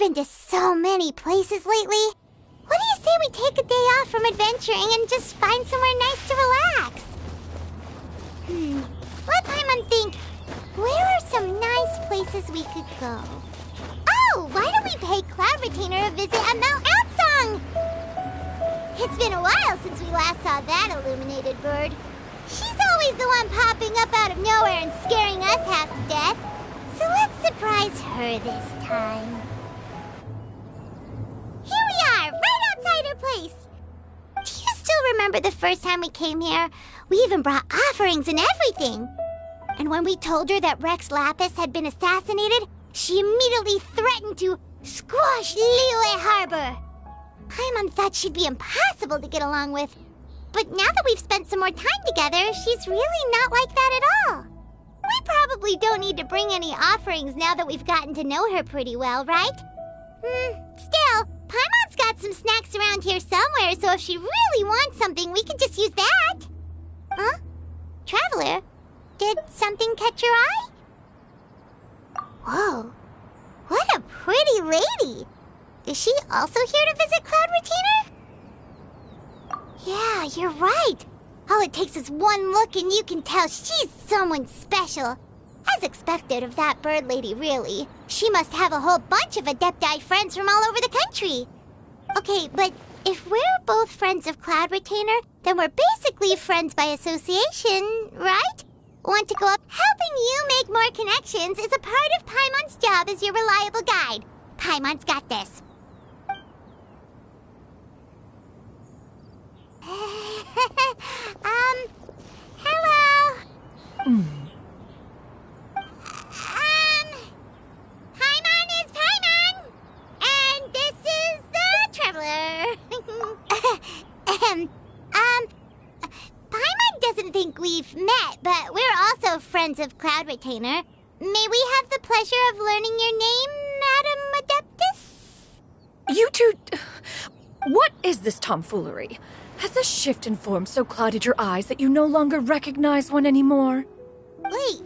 been to so many places lately. What do you say we take a day off from adventuring and just find somewhere nice to relax? Let Paimon think. Where are some nice places we could go? Oh, why don't we pay Cloud Retainer a visit at Mount Outsong? It's been a while since we last saw that illuminated bird. She's always the one popping up out of nowhere and scaring us half to death. So let's surprise her this time. Here we are, right outside her place. Do you still remember the first time we came here? We even brought offerings and everything. And when we told her that Rex Lapis had been assassinated, she immediately threatened to squash Liyue Harbor. Paimon thought she'd be impossible to get along with. But now that we've spent some more time together, she's really not like that at all. We probably don't need to bring any offerings now that we've gotten to know her pretty well, right? Still, Paimon's got some snacks around here somewhere, so if she really wants something, we could just use that. Huh? Traveler, did something catch your eye? Whoa, what a pretty lady! Is she also here to visit Cloud Retainer? Yeah, you're right. All it takes is one look and you can tell she's someone special. As expected of that bird lady, really. She must have a whole bunch of Adepti friends from all over the country. Okay, but if we're both friends of Cloud Retainer, then we're basically friends by association, right? Want to go up? Helping you make more connections is a part of Paimon's job as your reliable guide. Paimon's got this. Hello? Paimon is Paimon! And this is the Traveler. Paimon doesn't think we've met, but we're also friends of Cloud Retainer. May we have the pleasure of learning your name, Madam Adeptus? You two... What is this tomfoolery? Has a shift in form so clouded your eyes that you no longer recognize one anymore? Wait,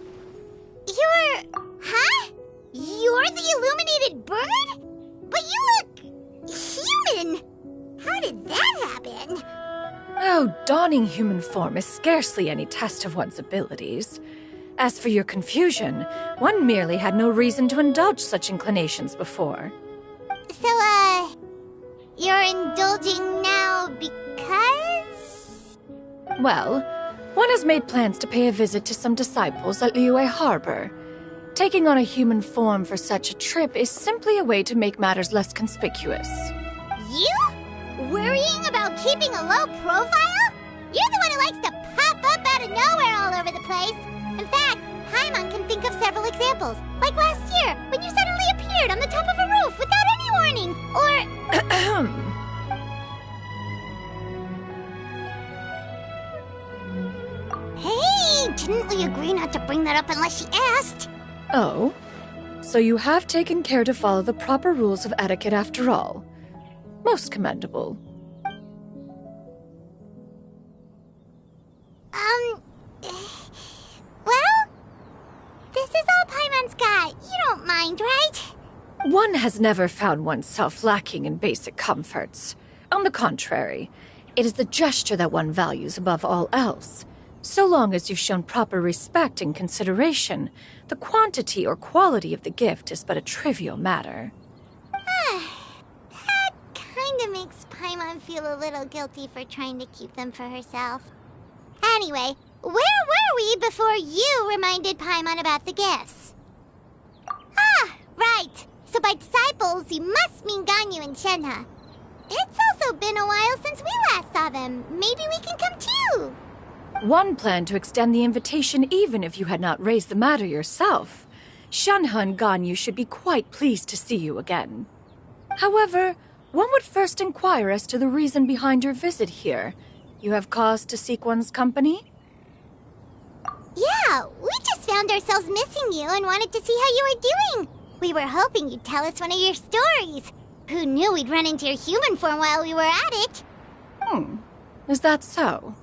you're... Huh? You're the illuminated bird? But you look... human! How did that happen? Oh, donning human form is scarcely any test of one's abilities. As for your confusion, one merely had no reason to indulge such inclinations before. So, you're indulging now because? Well, one has made plans to pay a visit to some disciples at Liyue Harbor. Taking on a human form for such a trip is simply a way to make matters less conspicuous. You? Worrying about keeping a low profile? You're the one who likes to pop up out of nowhere all over the place. In fact, Paimon can think of several examples. Like last year, when you suddenly appeared on the top of a roof without any warning. Or... Hey, didn't we agree not to bring that up unless she asked? Oh? So you have taken care to follow the proper rules of etiquette after all. Most commendable. Well, this is all Paimon's got. You don't mind, right? One has never found oneself lacking in basic comforts. On the contrary, it is the gesture that one values above all else. So long as you've shown proper respect and consideration, the quantity or quality of the gift is but a trivial matter. That kinda makes Paimon feel a little guilty for trying to keep them for herself. Anyway, where were we before you reminded Paimon about the gifts? Ah, right. So by disciples, you must mean Ganyu and Shenhe. It's also been a while since we last saw them. Maybe we can come too. One planned to extend the invitation even if you had not raised the matter yourself. Shenhe and Ganyu should be quite pleased to see you again. However, one would first inquire as to the reason behind your visit here. You have cause to seek one's company? Yeah, we just found ourselves missing you and wanted to see how you were doing. We were hoping you'd tell us one of your stories. Who knew we'd run into your human form while we were at it? Is that so?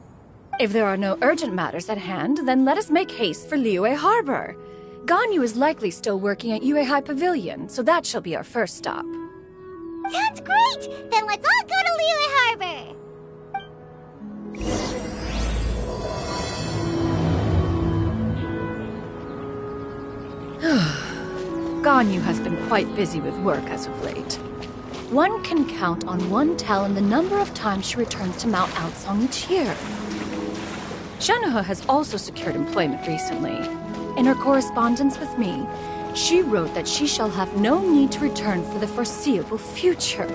If there are no urgent matters at hand, then let us make haste for Liyue Harbor. Ganyu is likely still working at Yuehai Pavilion, so that shall be our first stop. Sounds great! Then let's all go to Liyue Harbor! Ganyu has been quite busy with work as of late. One can count on one talon the number of times she returns to Mount Outsong each year. Xianyun has also secured employment recently. In her correspondence with me, she wrote that she shall have no need to return for the foreseeable future.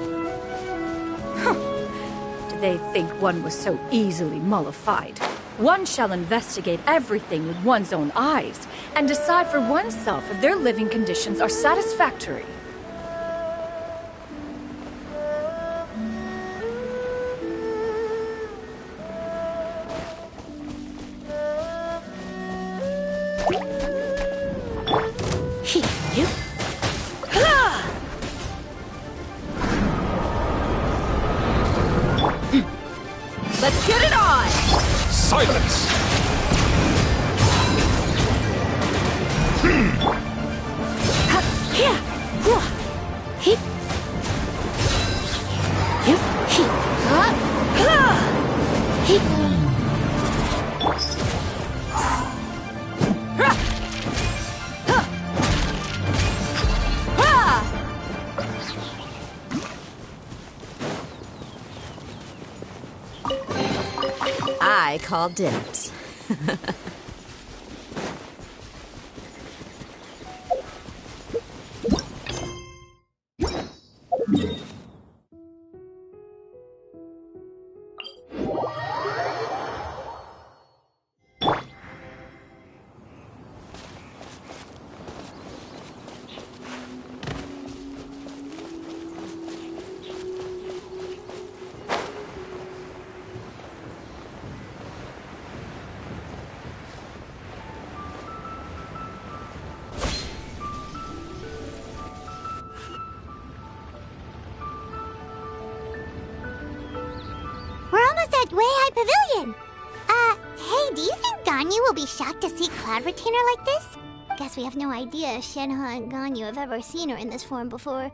Did they think one was so easily mollified? One shall investigate everything with one's own eyes and decide for oneself if their living conditions are satisfactory. Let's get it on! Silence! I call dibs. We're almost at Weihai Pavilion! Hey, do you think Ganyu will be shocked to see Cloud Retainer like this? Guess we have no idea if Shenhe and Ganyu have ever seen her in this form before.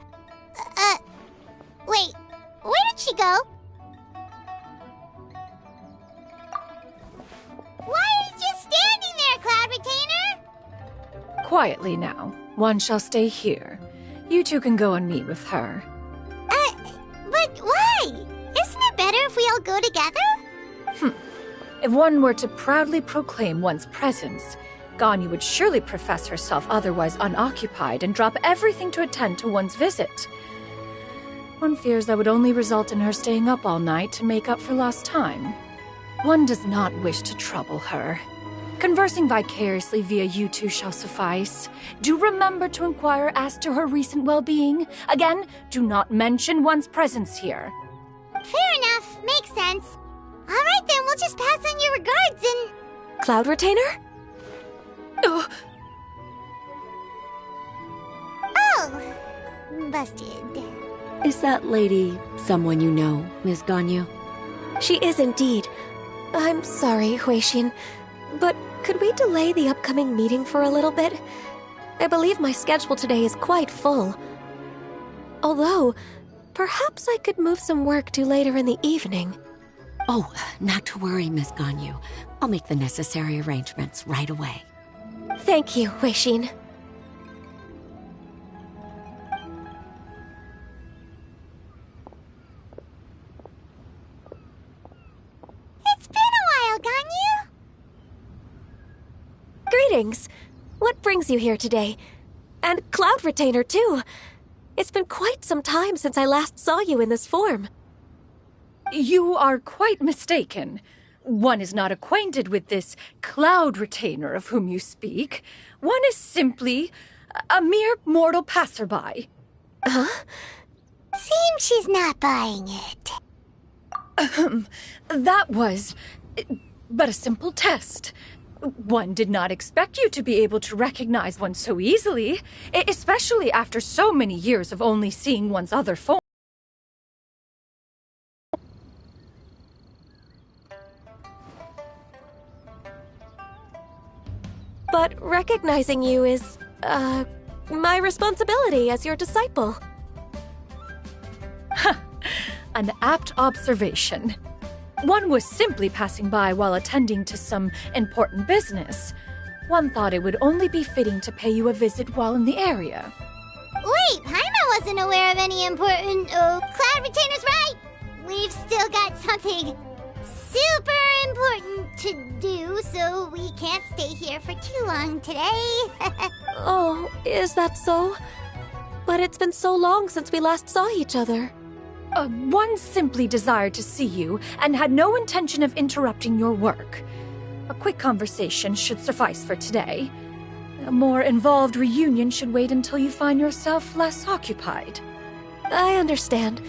Wait, where did she go? Why are you just standing there, Cloud Retainer? Quietly now. One shall stay here. You two can go and meet with her. But why? Isn't it better if we all go together? If one were to proudly proclaim one's presence, Ganyu would surely profess herself otherwise unoccupied and drop everything to attend to one's visit. One fears that would only result in her staying up all night to make up for lost time. One does not wish to trouble her. Conversing vicariously via you two shall suffice. Do remember to inquire as to her recent well-being. Again, do not mention one's presence here. Fair enough, makes sense. Alright then, we'll just pass on your regards and... Cloud Retainer? Oh, busted. Is that lady someone you know, Miss Ganyu? She is indeed. I'm sorry, Huixin, but could we delay the upcoming meeting for a little bit? I believe my schedule today is quite full. Although, perhaps I could move some work to later in the evening. Oh, not to worry, Miss Ganyu. I'll make the necessary arrangements right away. Thank you, Huixin. It's been a while, Ganyu. Greetings. What brings you here today? And Cloud Retainer, too. It's been quite some time since I last saw you in this form. You are quite mistaken. One is not acquainted with this Cloud Retainer of whom you speak. One is simply a mere mortal passerby. Huh? Seems she's not buying it. That was but a simple test. One did not expect you to be able to recognize one so easily, especially after so many years of only seeing one's other form. But recognizing you is, my responsibility as your disciple. An apt observation. One was simply passing by while attending to some important business. One thought it would only be fitting to pay you a visit while in the area. Wait, Paimon wasn't aware of any important, cloud retainers, right? We've still got something super important to do, so we can't stay here for too long today. Oh, is that so? But it's been so long since we last saw each other. One simply desired to see you and had no intention of interrupting your work. A quick conversation should suffice for today. A more involved reunion should wait until you find yourself less occupied. I understand.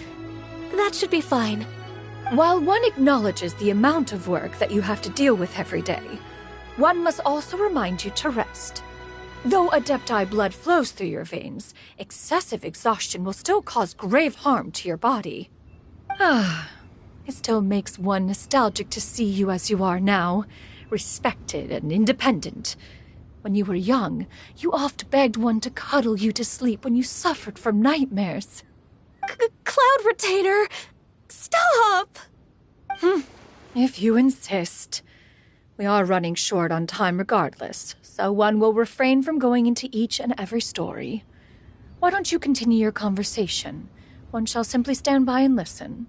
That should be fine. While one acknowledges the amount of work that you have to deal with every day, one must also remind you to rest. Though Adepti blood flows through your veins, excessive exhaustion will still cause grave harm to your body. It still makes one nostalgic to see you as you are now, respected and independent. When you were young, you oft begged one to cuddle you to sleep when you suffered from nightmares. Cloud Retainer! Stop! If you insist. We are running short on time regardless, so one will refrain from going into each and every story. Why don't you continue your conversation? One shall simply stand by and listen.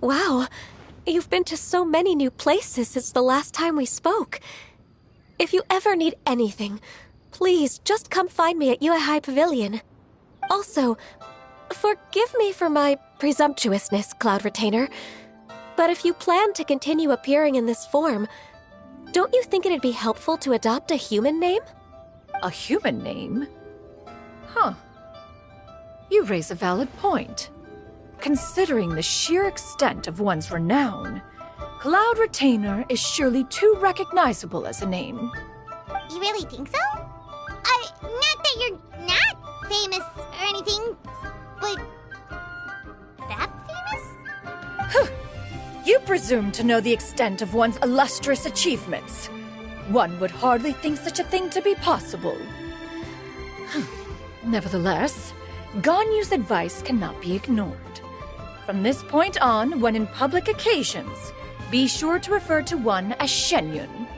Wow, you've been to so many new places since the last time we spoke. If you ever need anything, please just come find me at Liyue Pavilion. Also, forgive me for my presumptuousness, Cloud Retainer, but if you plan to continue appearing in this form, don't you think it'd be helpful to adopt a human name? A human name? Huh. You raise a valid point. Considering the sheer extent of one's renown, Cloud Retainer is surely too recognizable as a name. You really think so? Not that you're not famous or anything, but that famous? You presume to know the extent of one's illustrious achievements. One would hardly think such a thing to be possible. Nevertheless, Ganyu's advice cannot be ignored. From this point on, when in public occasions, be sure to refer to one as Xianyun.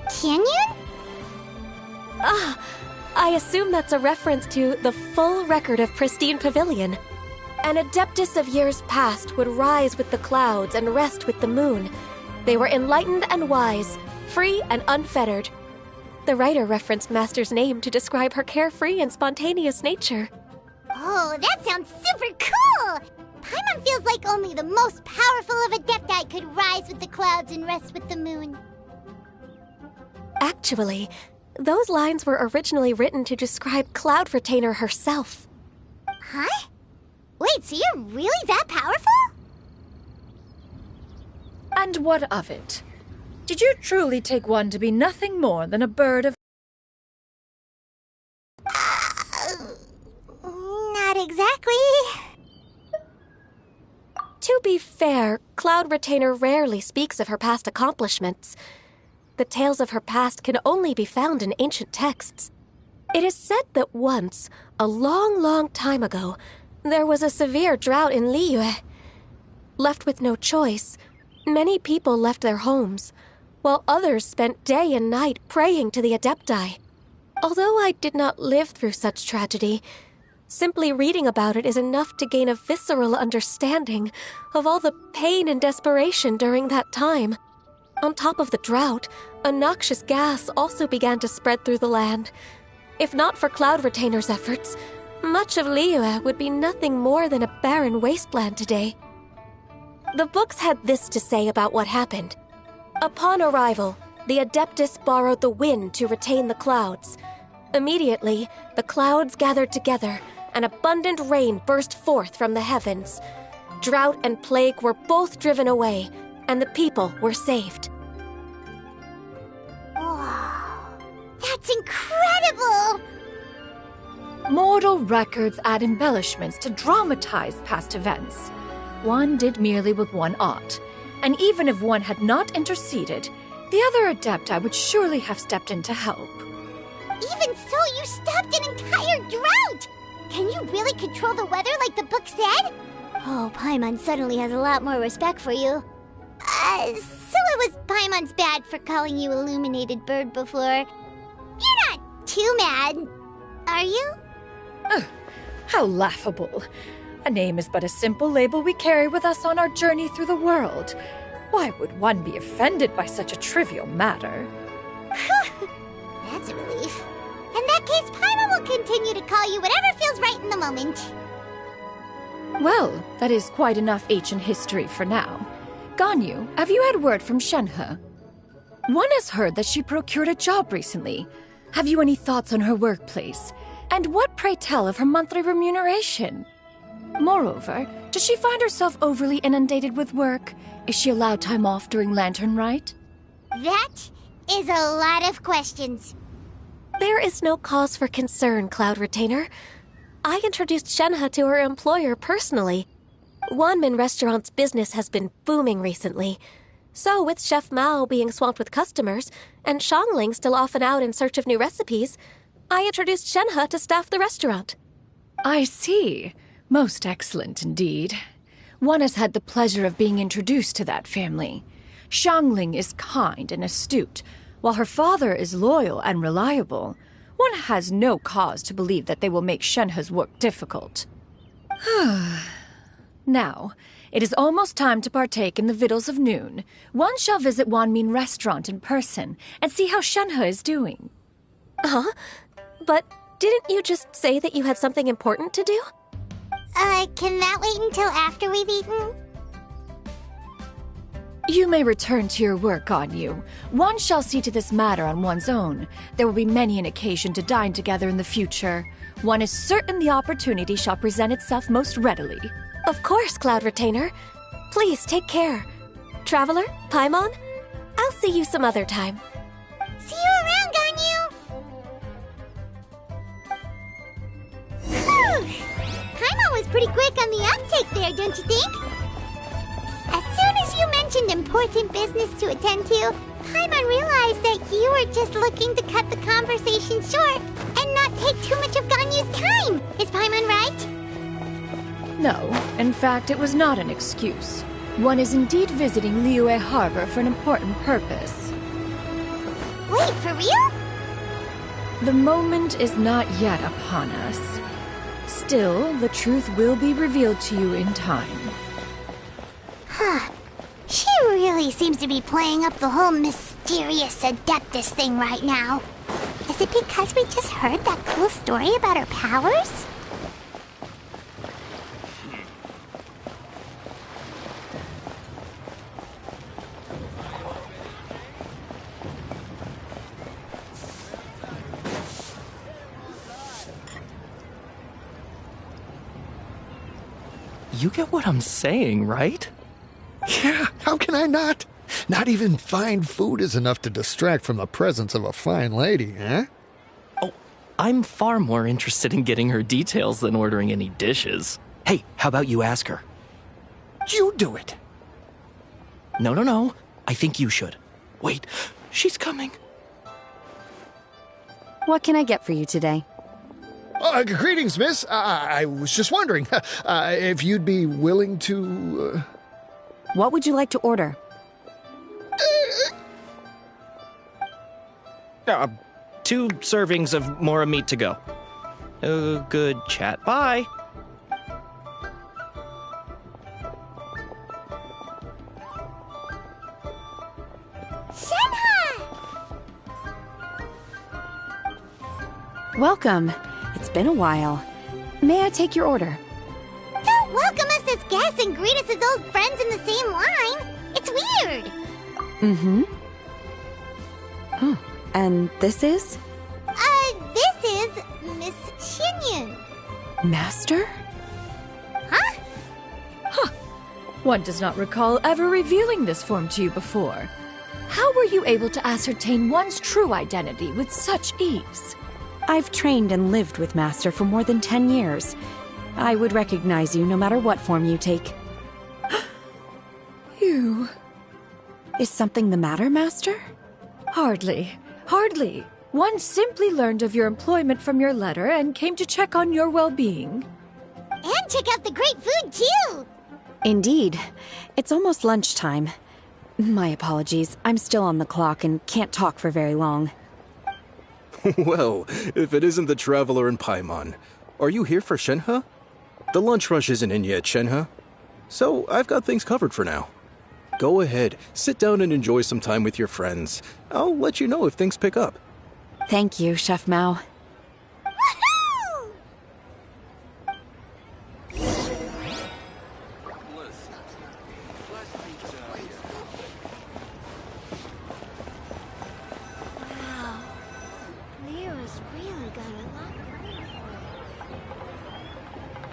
Xianyun? I assume that's a reference to the full record of Pristine Pavilion. An adeptus of years past would rise with the clouds and rest with the moon. They were enlightened and wise, free and unfettered. The writer referenced Master's name to describe her carefree and spontaneous nature. Oh, that sounds super cool! Paimon feels like only the most powerful of Adepti could rise with the clouds and rest with the moon. Actually, those lines were originally written to describe Cloud Retainer herself. Huh? Wait, so you're really that powerful? And what of it? Did you truly take one to be nothing more than a bird of... Not exactly. To be fair, Cloud Retainer rarely speaks of her past accomplishments. The tales of her past can only be found in ancient texts. It is said that once, a long, long time ago, there was a severe drought in Liyue. Left with no choice, many people left their homes, while others spent day and night praying to the Adepti. Although I did not live through such tragedy, simply reading about it is enough to gain a visceral understanding of all the pain and desperation during that time. On top of the drought, a noxious gas also began to spread through the land. If not for Cloud Retainer's efforts, much of Liyue would be nothing more than a barren wasteland today. The books had this to say about what happened. Upon arrival, the Adeptus borrowed the wind to retain the clouds. Immediately, the clouds gathered together, and abundant rain burst forth from the heavens. Drought and plague were both driven away, and the people were saved. Wow, that's incredible! Mortal records add embellishments to dramatize past events. One did merely with one ought, and even if one had not interceded, the other Adepti would surely have stepped in to help. Even so, you stopped an entire drought! Can you you really control the weather like the book said? Oh, Paimon suddenly has a lot more respect for you. So it was Paimon's bad for calling you Illuminated Bird before. You're not too mad, are you? How laughable. A name is but a simple label we carry with us on our journey through the world. Why would one be offended by such a trivial matter? That's a relief. In that case, Paimon will continue to call you whatever feels right in the moment. Well, that is quite enough ancient history for now. Ganyu, have you had word from Shenhe? One has heard that she procured a job recently. Have you any thoughts on her workplace? And what, pray tell, of her monthly remuneration? Moreover, does she find herself overly inundated with work? Is she allowed time off during Lantern Rite? That is a lot of questions. There is no cause for concern, Cloud Retainer. I introduced Shenhe to her employer personally. Wanmin Restaurant's business has been booming recently. So, with Chef Mao being swamped with customers, and Xiangling still off and out in search of new recipes, I introduced Shenhe to staff the restaurant. I see. Most excellent indeed. One has had the pleasure of being introduced to that family. Xiangling is kind and astute, while her father is loyal and reliable. One has no cause to believe that they will make Shenhe's work difficult. Now, it is almost time to partake in the victuals of noon. One shall visit Wanmin Restaurant in person and see how Shenhe is doing. Huh? But didn't you just say that you had something important to do? Can that wait until after we've eaten? You may return to your work, Ganyu. One shall see to this matter on one's own. There will be many an occasion to dine together in the future. One is certain the opportunity shall present itself most readily. Of course, Cloud Retainer. Please take care. Traveler, Paimon, I'll see you some other time. See you around, Ganyu! Paimon was pretty quick on the uptake there, don't you think? As soon as you mentioned important business to attend to, Paimon realized that you were just looking to cut the conversation short and not take too much of Ganyu's time. Is Paimon right? No, in fact, it was not an excuse. One is indeed visiting Liyue Harbor for an important purpose. Wait, for real? The moment is not yet upon us. Still, the truth will be revealed to you in time. Huh. She really seems to be playing up the whole mysterious Adeptus thing right now. Is it because we just heard that cool story about her powers? You get what I'm saying, right? Yeah, how can I not? Not even fine food is enough to distract from the presence of a fine lady, eh? Oh, I'm far more interested in getting her details than ordering any dishes. Hey, how about you ask her? You do it. No. I think you should. Wait, she's coming. What can I get for you today? Greetings, miss. I was just wondering if you'd be willing to... What would you like to order? 2 servings of Mora meat to go. Good chat. Bye. Welcome. It's been a while. May I take your order? Don't welcome us as guests and greet us as old friends in the same line. It's weird. Mm-hmm. Oh, and this is? This is Miss Xianyun. Master? Huh? One does not recall ever revealing this form to you before. How were you able to ascertain one's true identity with such ease? I've trained and lived with Master for more than 10 years. I would recognize you no matter what form you take. You... Is something the matter, Master? Hardly. One simply learned of your employment from your letter and came to check on your well-being. And check out the great food, too! Indeed. It's almost lunchtime. My apologies. I'm still on the clock and can't talk for very long. Well, if it isn't the Traveler in Paimon, are you here for Shenhe? The lunch rush isn't in yet, Shenhe. So I've got things covered for now. Go ahead, sit down and enjoy some time with your friends. I'll let you know if things pick up. Thank you, Chef Mao. Woohoo! Wow. Liyue's really got a lot going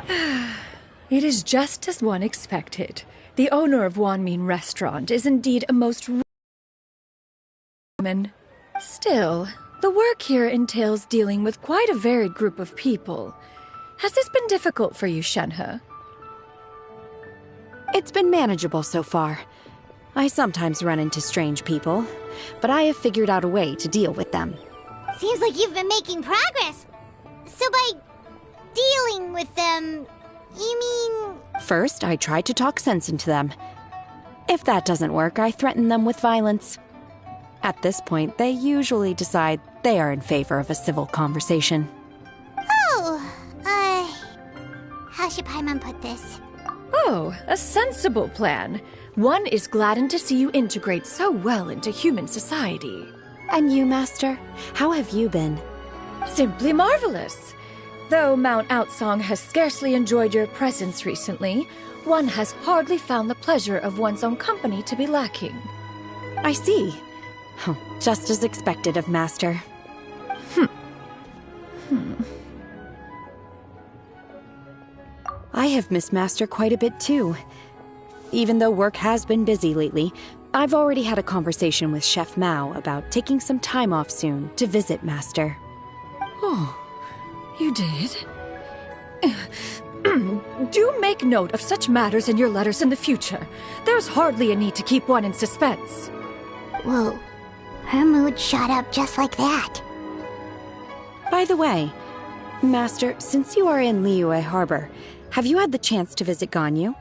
for it. It is just as one expected. The owner of Wanmin Restaurant is indeed a most woman. Still, the work here entails dealing with quite a varied group of people. Has this been difficult for you, Shenhe? It's been manageable so far. I sometimes run into strange people, but I have figured out a way to deal with them. Seems like you've been making progress. So by dealing with them, you mean... First, I try to talk sense into them. If that doesn't work, I threaten them with violence. At this point, they usually decide they are in favor of a civil conversation. Oh, how should Paimon put this? Oh, a sensible plan. One is gladdened to see you integrate so well into human society. And you, Master? How have you been? Simply marvelous. Though Mount Outsong has scarcely enjoyed your presence recently, one has hardly found the pleasure of one's own company to be lacking. I see. Oh, just as expected of Master. I have missed Master quite a bit too. Even though work has been busy lately, I've already had a conversation with Chef Mao about taking some time off soon to visit Master. Oh, you did? Do make note of such matters in your letters in the future. There's hardly a need to keep one in suspense. Whoa, her mood shot up just like that. By the way, Master, since you are in Liyue Harbor, have you had the chance to visit Ganyu?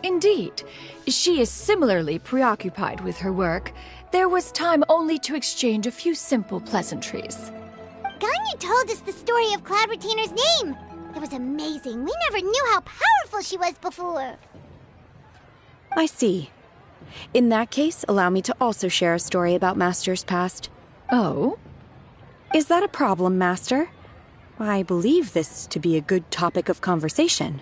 Indeed. She is similarly preoccupied with her work. There was time only to exchange a few simple pleasantries. Ganyu told us the story of Cloud Retainer's name. It was amazing. We never knew how powerful she was before. I see. In that case, allow me to also share a story about Master's past. Oh? Is that a problem, Master? I believe this to be a good topic of conversation.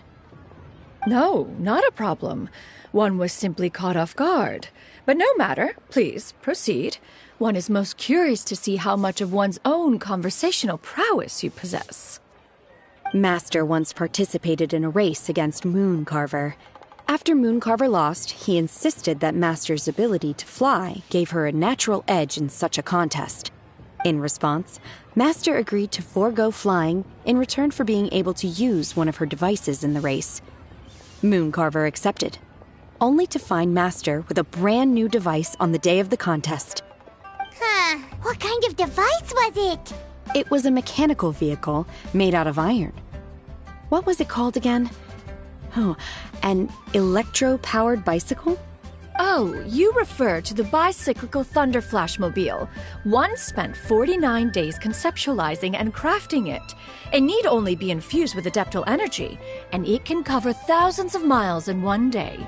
No, not a problem. One was simply caught off guard. But no matter. Please, proceed. One is most curious to see how much of one's own conversational prowess you possess. Master once participated in a race against Mooncarver. After Mooncarver lost, he insisted that Master's ability to fly gave her a natural edge in such a contest. In response, Master agreed to forego flying in return for being able to use one of her devices in the race. Mooncarver accepted, only to find Master with a brand new device on the day of the contest. Huh, what kind of device was it? It was a mechanical vehicle made out of iron. What was it called again? Oh, an electro-powered bicycle? Oh, you refer to the bicyclical Thunder Flashmobile. One spent 49 days conceptualizing and crafting it. It need only be infused with adeptal energy, and it can cover thousands of miles in one day.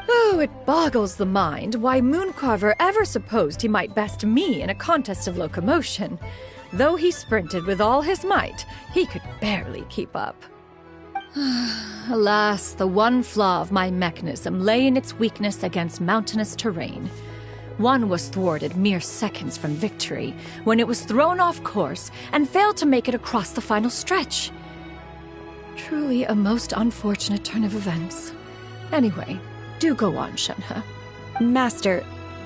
Oh, it boggles the mind why Mooncarver ever supposed he might best me in a contest of locomotion. Though he sprinted with all his might, he could barely keep up. Alas, the one flaw of my mechanism lay in its weakness against mountainous terrain. One was thwarted mere seconds from victory, when it was thrown off course and failed to make it across the final stretch. Truly a most unfortunate turn of events. Anyway, do go on, Shenhe. Master,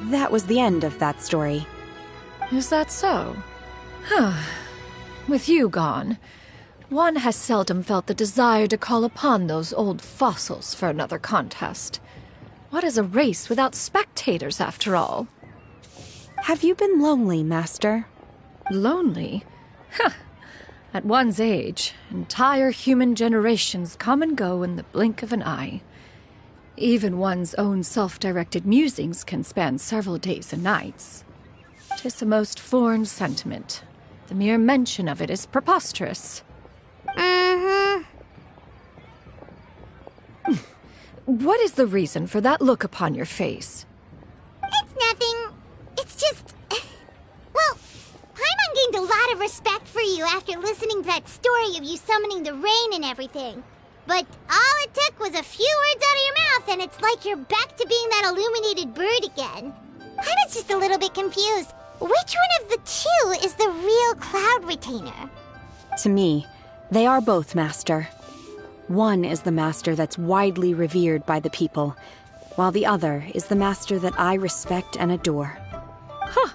that was the end of that story. Is that so? Huh. With you gone, one has seldom felt the desire to call upon those old fossils for another contest. What is a race without spectators, after all? Have you been lonely, Master? Lonely? Huh. At one's age, entire human generations come and go in the blink of an eye. Even one's own self-directed musings can span several days and nights. 'Tis a most foreign sentiment. The mere mention of it is preposterous. What is the reason for that look upon your face? It's nothing. It's just... Well, Paimon gained a lot of respect for you after listening to that story of you summoning the rain and everything. But all it took was a few words out of your mouth and it's like you're back to being that illuminated bird again. Paimon's just a little bit confused. Which one of the two is the real Cloud Retainer? To me, they are both, Master. One is the master that's widely revered by the people, while the other is the master that I respect and adore. Huh.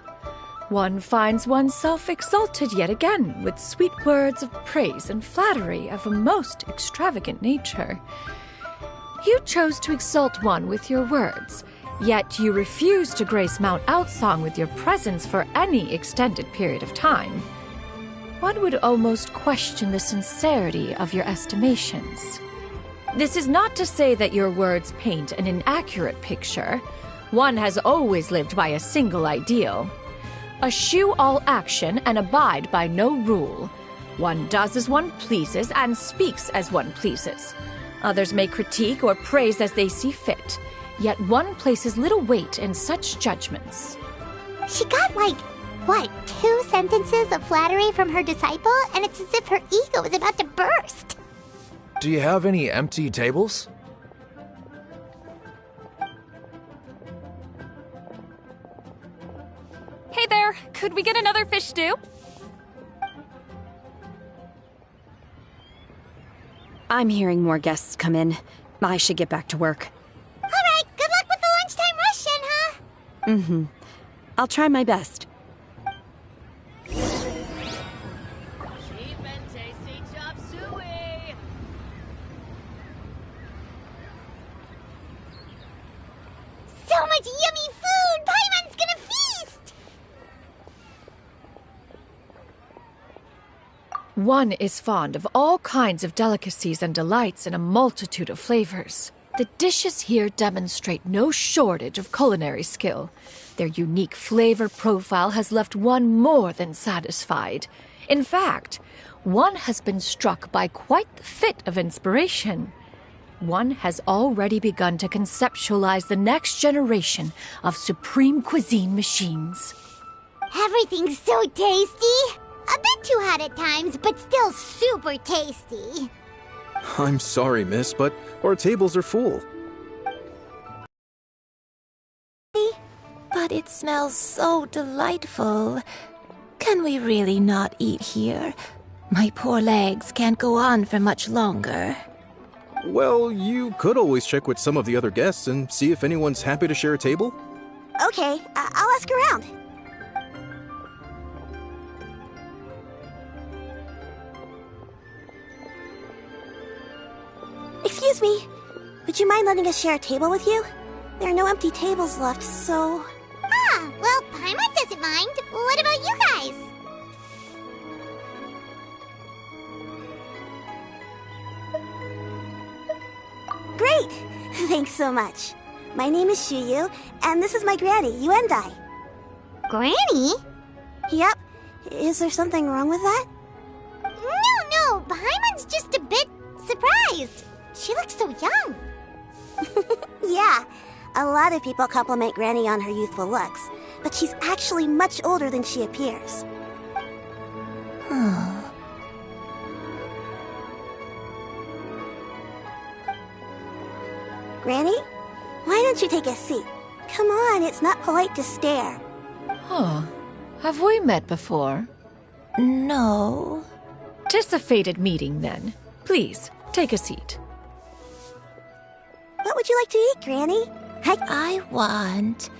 One finds oneself exalted yet again with sweet words of praise and flattery of a most extravagant nature. You chose to exalt one with your words, yet you refuse to grace Mount Outsong with your presence for any extended period of time. One would almost question the sincerity of your estimations. This is not to say that your words paint an inaccurate picture. One has always lived by a single ideal. Eschew all action and abide by no rule. One does as one pleases and speaks as one pleases. Others may critique or praise as they see fit, yet one places little weight in such judgments. She got what, 2 sentences of flattery from her disciple, and it's as if her ego is about to burst. Do you have any empty tables? Hey there, could we get another fish stew? I'm hearing more guests come in. I should get back to work. All right, good luck with the lunchtime rush, Shenhe. I'll try my best. So much yummy food! Paimon's gonna feast! One is fond of all kinds of delicacies and delights in a multitude of flavors. The dishes here demonstrate no shortage of culinary skill. Their unique flavor profile has left one more than satisfied. In fact, one has been struck by quite the fit of inspiration. One has already begun to conceptualize the next generation of supreme cuisine machines. Everything's so tasty! A bit too hot at times, but still super tasty. I'm sorry, miss, but our tables are full. But it smells so delightful. Can we really not eat here? My poor legs can't go on for much longer. Well, you could always check with some of the other guests and see if anyone's happy to share a table. Okay, I'll ask around. Excuse me, would you mind letting us share a table with you? There are no empty tables left, so... Ah, well, Paimon doesn't mind. What about you guys? Great! Thanks so much. My name is Xianyun, and this is my granny, Yuendai. Granny? Yep. Is there something wrong with that? No, Paimon's just a bit surprised. She looks so young. Yeah, a lot of people compliment Granny on her youthful looks, but she's actually much older than she appears. Granny, why don't you take a seat? Come on, it's not polite to stare. Huh. Have we met before? No. 'Tis a fated meeting, then. Please, take a seat. What would you like to eat, Granny? I want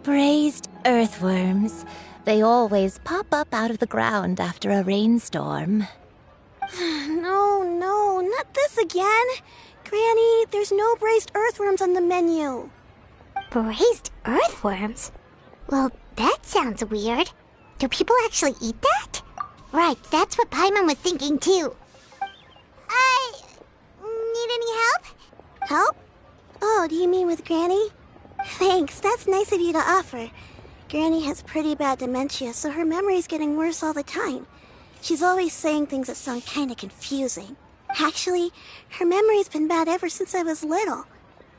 braised earthworms. They always pop up out of the ground after a rainstorm. No, not this again. Granny, there's no braised earthworms on the menu. Braised earthworms? Well, that sounds weird. Do people actually eat that? Right, that's what Paimon was thinking too. Need any help? Help? Oh, do you mean with Granny? Thanks, that's nice of you to offer. Granny has pretty bad dementia, so her memory's getting worse all the time. She's always saying things that sound kinda confusing. Actually, her memory's been bad ever since I was little.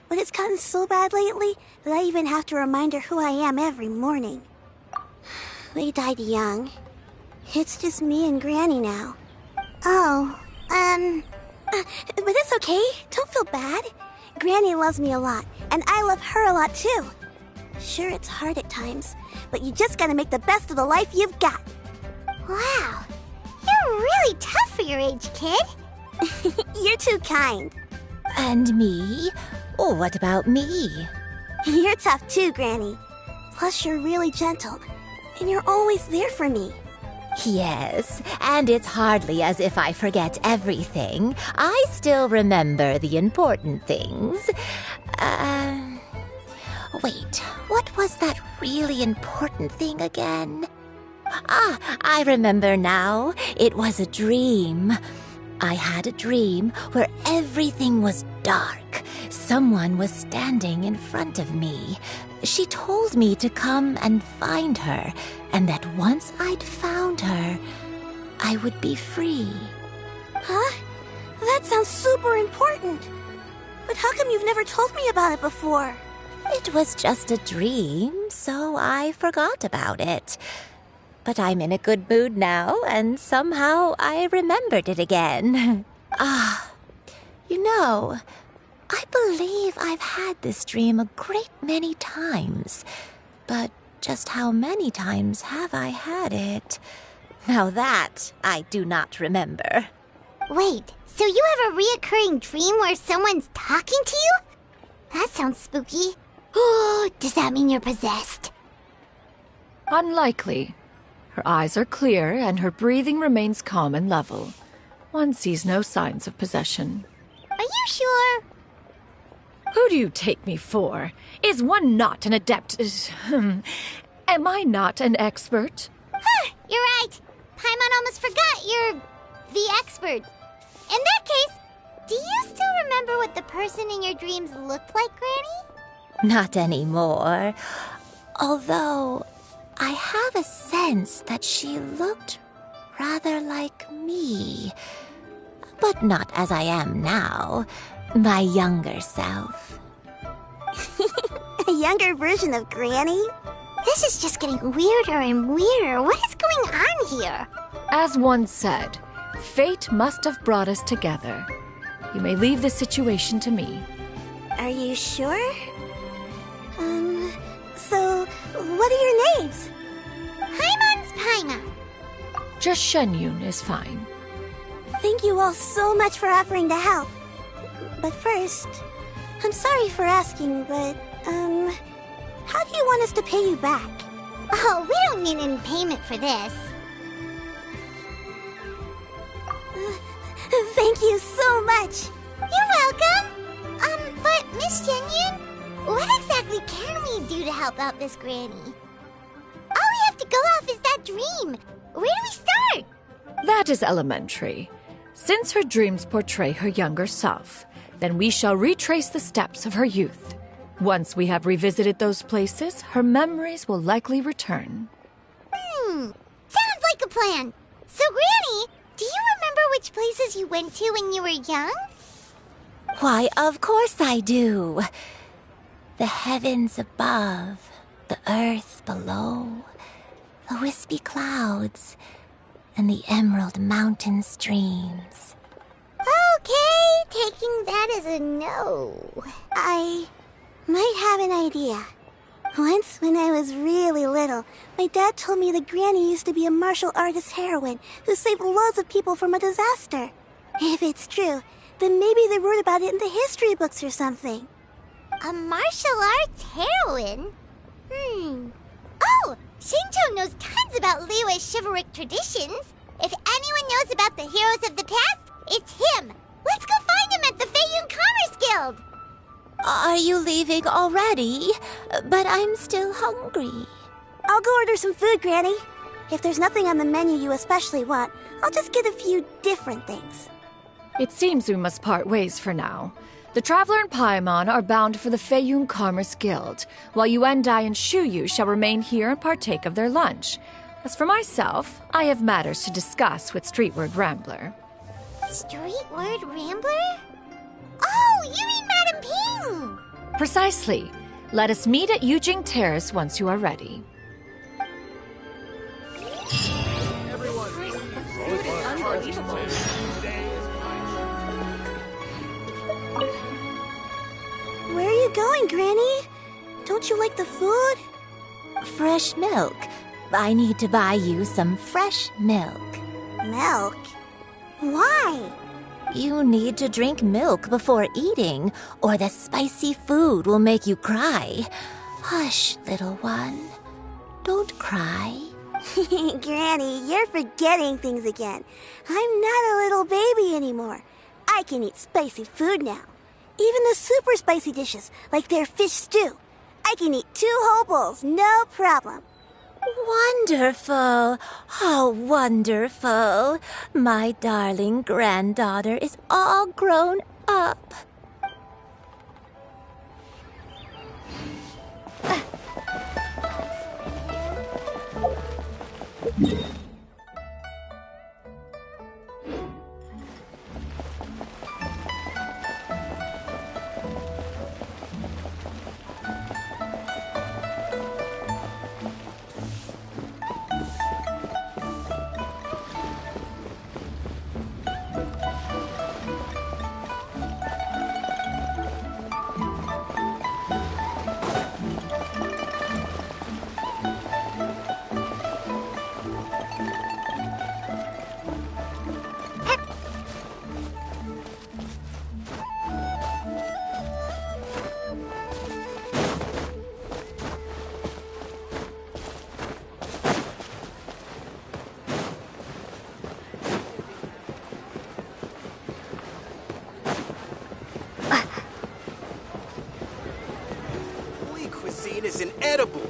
But it's gotten so bad lately that I even have to remind her who I am every morning. They died young. It's just me and Granny now. But it's okay. Don't feel bad. Granny loves me a lot, and I love her a lot too. Sure, it's hard at times, but you just gotta make the best of the life you've got. Wow, you're really tough for your age, kid. You're too kind. And me? Oh, what about me? You're tough too, Granny. Plus, you're really gentle, and you're always there for me. Yes, and it's hardly as if I forget everything. I still remember the important things. Wait, what was that really important thing again? Ah, I remember now. It was a dream. I had a dream where everything was dark. Someone was standing in front of me. She told me to come and find her, and that once I'd found her, I would be free. Huh? That sounds super important. But how come you've never told me about it before? It was just a dream, so I forgot about it. But I'm in a good mood now, and somehow I remembered it again. You know, I believe I've had this dream a great many times. But just how many times have I had it? Now that I do not remember. Wait, so you have a reoccurring dream where someone's talking to you? That sounds spooky. Oh, does that mean you're possessed? Unlikely. Her eyes are clear and her breathing remains calm and level. One sees no signs of possession. Are you sure? Who do you take me for? Is one not an adept? Am I not an expert? Huh, you're right. Paimon almost forgot you're the expert. In that case, do you still remember what the person in your dreams looked like, Granny? Not anymore. Although, I have a sense that she looked rather like me. But not as I am now. My younger self. A younger version of Granny? This is just getting weirder and weirder. What is going on here? As one said, fate must have brought us together. You may leave the situation to me. Are you sure? So, what are your names? Paimon's Paimon. Just Xianyun is fine. Thank you all so much for offering to help. But first, I'm sorry for asking, but, how do you want us to pay you back? Oh, we don't need any payment for this. Thank you so much. You're welcome. But Miss Xianyun, what exactly can we do to help out this Granny? All we have to go off is that dream. Where do we start? That is elementary. Since her dreams portray her younger self, then we shall retrace the steps of her youth. Once we have revisited those places, her memories will likely return. Sounds like a plan. So, Granny, do you remember which places you went to when you were young? Why, of course I do. The heavens above, the earth below, the wispy clouds, and the emerald mountain streams. Okay, taking that as a no. I might have an idea. Once, when I was really little, my dad told me that Granny used to be a martial artist heroine who saved loads of people from a disaster. If it's true, then maybe they wrote about it in the history books or something. A martial arts heroine? Oh, Shinto knows tons about Liyue's chivalric traditions. If anyone knows about the heroes of the past, it's him. Let's go find him at the Xianyun Commerce Guild. Are you leaving already? But I'm still hungry. I'll go order some food, Granny. If there's nothing on the menu you especially want, I'll just get a few different things. It seems we must part ways for now. The Traveler and Paimon are bound for the Feiyun Commerce Guild, while Yuendai and Shuyu shall remain here and partake of their lunch. As for myself, I have matters to discuss with Streetward Rambler. Streetward Rambler? Oh, you mean Madam Ping! Precisely. Let us meet at Yujing Terrace once you are ready. Where are you going, Granny? Don't you like the food? Fresh milk. I need to buy you some fresh milk. Milk? Why? You need to drink milk before eating, or the spicy food will make you cry. Hush, little one. Don't cry. Granny, you're forgetting things again. I'm not a little baby anymore. I can eat spicy food now. Even the super spicy dishes, like their fish stew. I can eat 2 whole bowls, no problem. Wonderful. How wonderful. My darling granddaughter is all grown up. Is inedible.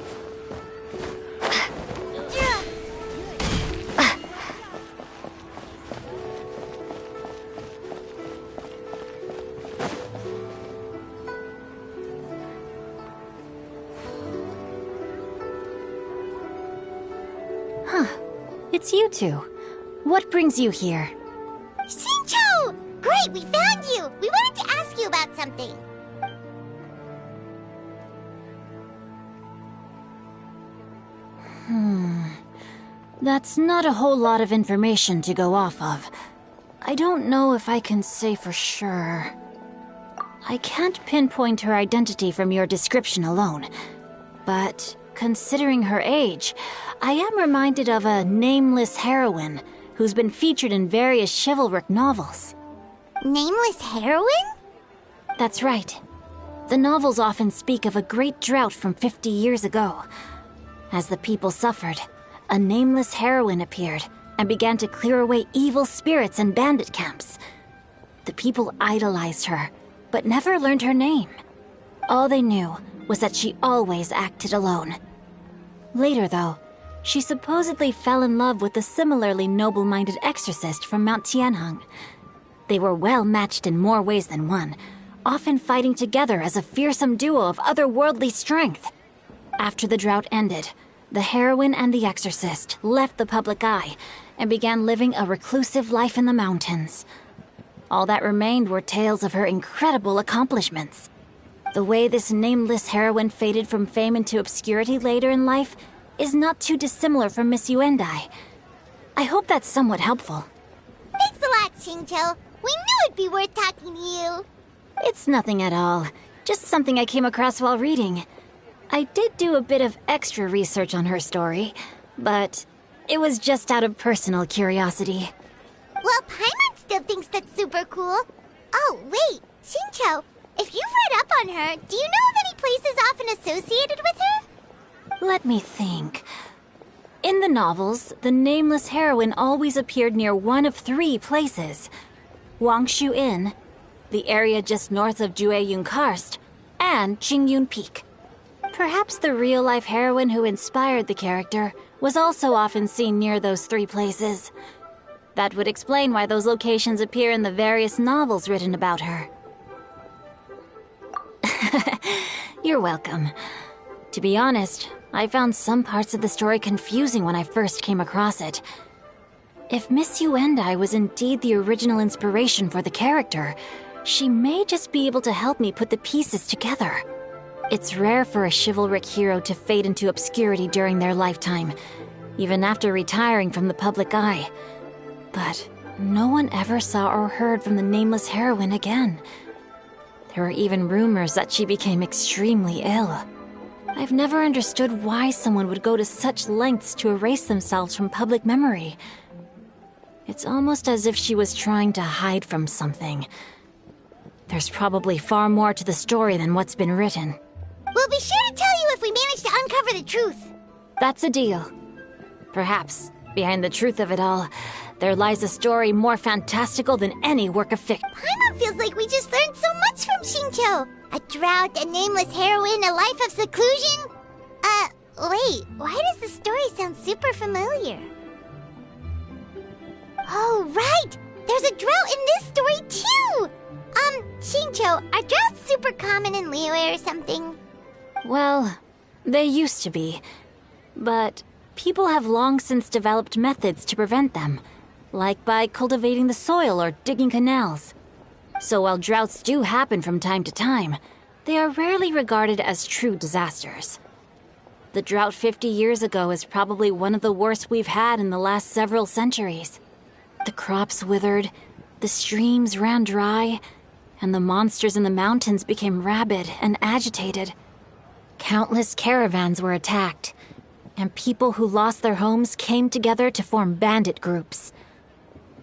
Huh. It's you two. What brings you here? Xinqiu! Great, we found you! We wanted to ask you about something. That's not a whole lot of information to go off of. I don't know if I can say for sure. I can't pinpoint her identity from your description alone. But considering her age, I am reminded of a nameless heroine who's been featured in various chivalric novels. Nameless heroine? That's right. The novels often speak of a great drought from 50 years ago. As the people suffered, a nameless heroine appeared and began to clear away evil spirits and bandit camps. The people idolized her, but never learned her name. All they knew was that she always acted alone. Later, though, she supposedly fell in love with a similarly noble-minded exorcist from Mount Tianheng. They were well matched in more ways than one, often fighting together as a fearsome duo of otherworldly strength. After the drought ended, the heroine and the exorcist left the public eye and began living a reclusive life in the mountains. All that remained were tales of her incredible accomplishments. The way this nameless heroine faded from fame into obscurity later in life is not too dissimilar from Miss Yuendai. I hope that's somewhat helpful. Thanks a lot, Xinqiu. We knew it'd be worth talking to you. It's nothing at all. Just something I came across while reading. I did do a bit of extra research on her story, but it was just out of personal curiosity. Well, Paimon still thinks that's super cool. Oh, wait, Xinqiu, if you've read up on her, do you know of any places often associated with her? Let me think. In the novels, the nameless heroine always appeared near one of 3 places. Wangshu Inn, the area just north of Jueyun Karst, and Qingyun Peak. Perhaps the real-life heroine who inspired the character was also often seen near those three places. That would explain why those locations appear in the various novels written about her. You're welcome. To be honest, I found some parts of the story confusing when I first came across it. If Miss Yuendai was indeed the original inspiration for the character, she may just be able to help me put the pieces together. It's rare for a chivalric hero to fade into obscurity during their lifetime, even after retiring from the public eye. But no one ever saw or heard from the nameless heroine again. There were even rumors that she became extremely ill. I've never understood why someone would go to such lengths to erase themselves from public memory. It's almost as if she was trying to hide from something. There's probably far more to the story than what's been written. We'll be sure to tell you if we manage to uncover the truth. That's a deal. Perhaps, behind the truth of it all, there lies a story more fantastical than any work of fiction. Paimon feels like we just learned so much from Xingqiu. A drought, a nameless heroine, a life of seclusion. Wait, why does the story sound super familiar? Oh, right! There's a drought in this story, too! Xingqiu, are droughts super common in Liyue or something? Well, they used to be. But people have long since developed methods to prevent them, like by cultivating the soil or digging canals. So while droughts do happen from time to time, they are rarely regarded as true disasters. The drought 50 years ago is probably one of the worst we've had in the last several centuries. The crops withered, the streams ran dry, and the monsters in the mountains became rabid and agitated. Countless caravans were attacked, and people who lost their homes came together to form bandit groups.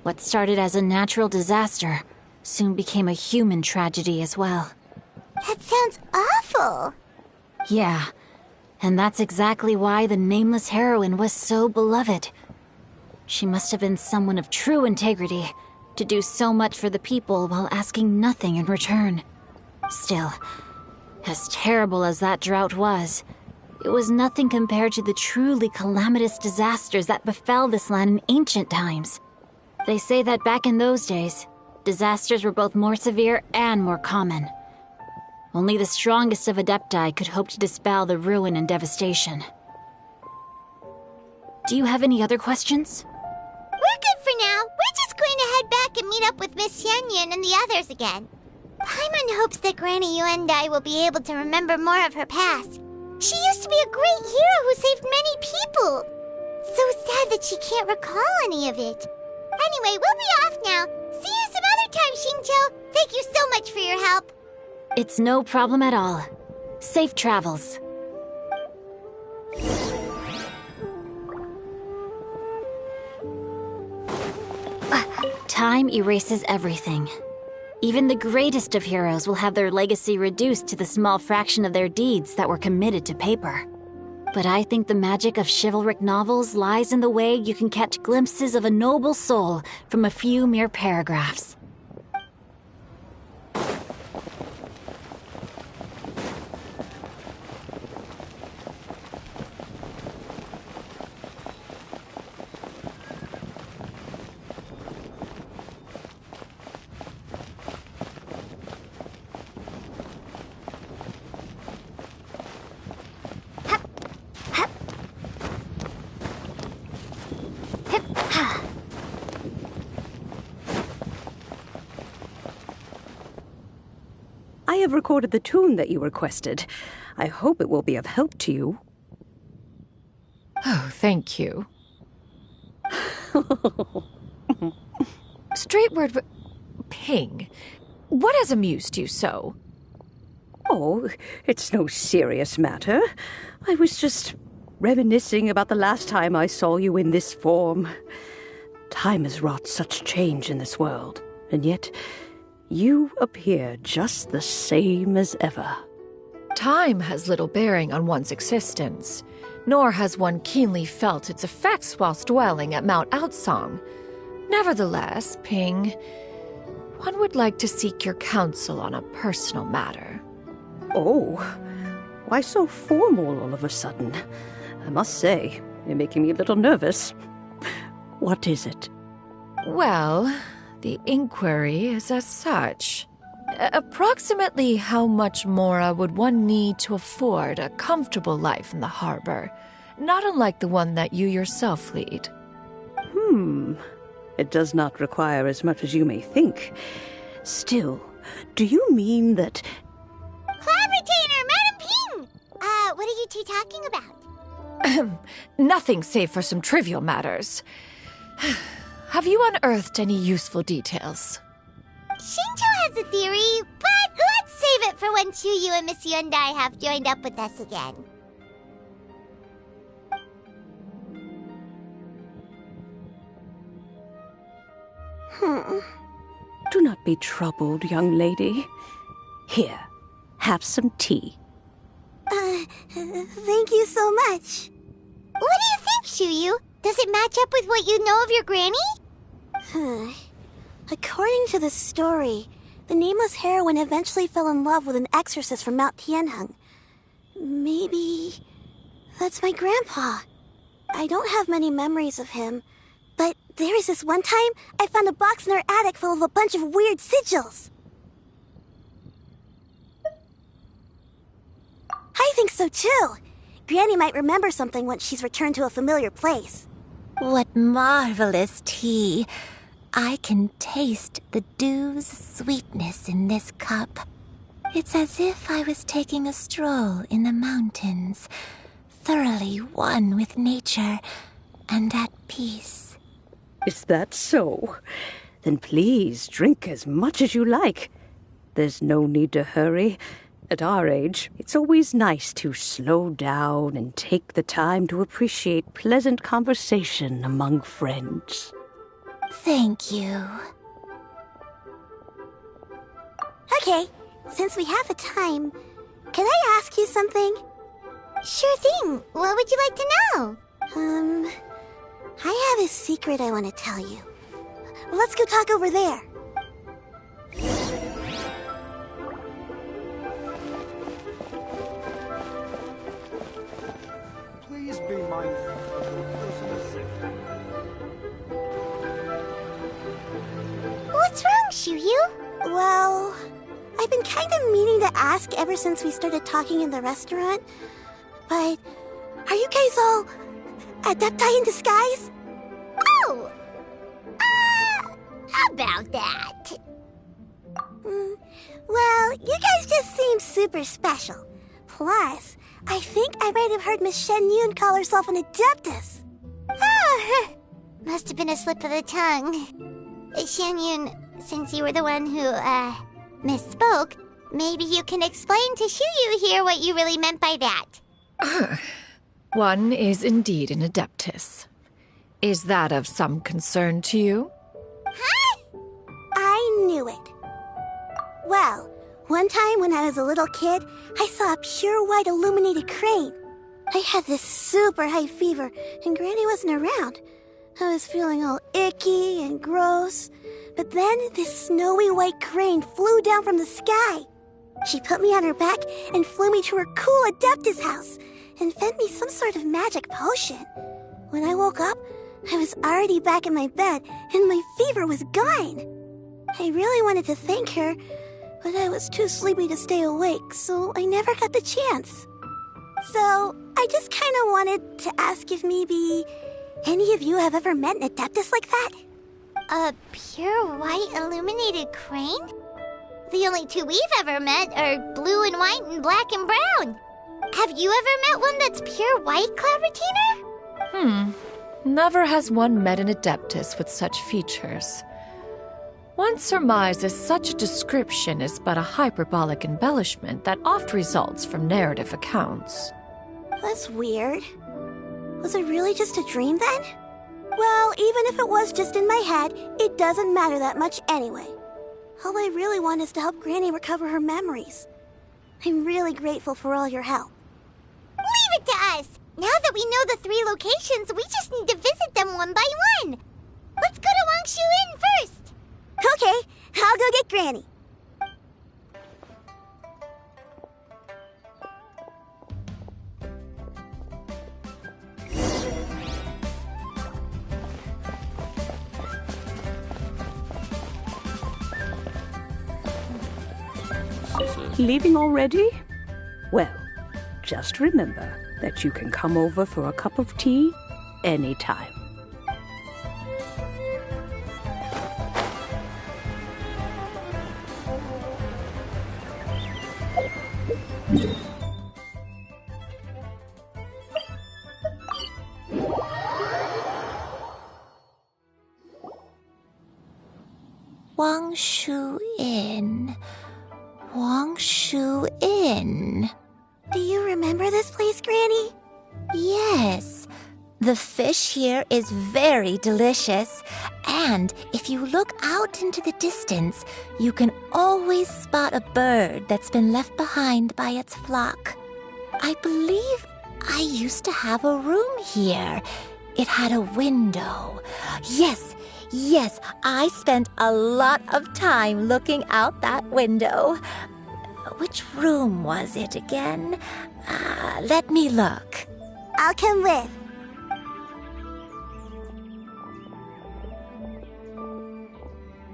What started as a natural disaster soon became a human tragedy as well. That sounds awful. Yeah, and that's exactly why the nameless heroine was so beloved. She must have been someone of true integrity, to do so much for the people while asking nothing in return. Still, as terrible as that drought was, it was nothing compared to the truly calamitous disasters that befell this land in ancient times. They say that back in those days, disasters were both more severe and more common. Only the strongest of Adepti could hope to dispel the ruin and devastation. Do you have any other questions? We're good for now. We're just going to head back and meet up with Miss Xianyun and the others again. Paimon hopes that Granny Yuendai will be able to remember more of her past. She used to be a great hero who saved many people. So sad that she can't recall any of it. Anyway, we'll be off now. See you some other time, Xingqiu. Thank you so much for your help. It's no problem at all. Safe travels. Time erases everything. Even the greatest of heroes will have their legacy reduced to the small fraction of their deeds that were committed to paper. But I think the magic of chivalric novels lies in the way you can catch glimpses of a noble soul from a few mere paragraphs. I have recorded the tune that you requested. I hope it will be of help to you. Oh, thank you. Straight word, Ping. What has amused you so? Oh, it's no serious matter. I was just reminiscing about the last time I saw you in this form. Time has wrought such change in this world, and yet you appear just the same as ever. Time has little bearing on one's existence, nor has one keenly felt its effects whilst dwelling at Mount Outsong. Nevertheless, Ping, one would like to seek your counsel on a personal matter. Oh, why so formal all of a sudden? I must say, You're making me a little nervous. What is it? Well, the inquiry is as such. Approximately how much more would one need to afford a comfortable life in the harbor, not unlike the one that you yourself lead? It does not require as much as you may think. Still, do you mean that... Cloud Retainer, Madam Ping! What are you two talking about? Nothing save for some trivial matters. Have you unearthed any useful details? Shinto has a theory, but let's save it for when Chuyu and Miss Yundai have joined up with us again. Do not be troubled, young lady. Here, have some tea. Thank you so much. What do you think, Chuyu? Does it match up with what you know of your granny? According to the story, the nameless heroine eventually fell in love with an exorcist from Mount Tianheng. Maybe that's my grandpa. I don't have many memories of him, but there was this one time I found a box in our attic full of a bunch of weird sigils. I think so too. Granny might remember something once she's returned to a familiar place. What marvelous tea. I can taste the dew's sweetness in this cup. It's as if I was taking a stroll in the mountains, thoroughly one with nature and at peace. Is that so? Then please drink as much as you like. There's no need to hurry. At our age, it's always nice to slow down and take the time to appreciate pleasant conversation among friends. Thank you. Okay, since we have the time, can I ask you something? Sure thing. What would you like to know? I have a secret I want to tell you. Let's go talk over there. Please be mindful of your personal safety. What's wrong, Chuyu? Well, I've been kind of meaning to ask ever since we started talking in the restaurant, but are you guys all adepti in disguise? Oh! How about that? Well, you guys just seem super special. Plus, I think I might have heard Miss Xianyun call herself an adeptus. Oh, must have been a slip of the tongue. Xianyun, since you were the one who, misspoke, maybe you can explain to Chuyu here what you really meant by that. One is indeed an adeptus. Is that of some concern to you? Huh? I knew it. Well, one time when I was a little kid, I saw a pure white illuminated crane. I had this super high fever, and Granny wasn't around. I was feeling all icky and gross. But then this snowy white crane flew down from the sky. She put me on her back and flew me to her cool Adeptus house and fed me some sort of magic potion. When I woke up, I was already back in my bed and my fever was gone. I really wanted to thank her, but I was too sleepy to stay awake, so I never got the chance. So I just kind of wanted to ask if maybe any of you have ever met an Adeptus like that? A pure white illuminated crane? The only two we've ever met are blue and white and black and brown. Have you ever met one that's pure white, Cloud Retainer? Never has one met an adeptus with such features. One surmises such a description is but a hyperbolic embellishment that oft results from narrative accounts. That's weird. Was it really just a dream then? Well, even if it was just in my head, it doesn't matter that much anyway. All I really want is to help Granny recover her memories. I'm really grateful for all your help. Leave it to us! Now that we know the 3 locations, we just need to visit them one by one. Let's go to Wangshu Inn first. Okay, I'll go get Granny. Leaving already? Well, just remember that you can come over for a cup of tea anytime. Wangshu Inn. Wangshu Inn. Do you remember this place, Granny? Yes. The fish here is very delicious, and if you look out into the distance, you can always spot a bird that's been left behind by its flock. I believe I used to have a room here. It had a window. Yes, I spent a lot of time looking out that window. Which room was it again? Let me look. I'll come with.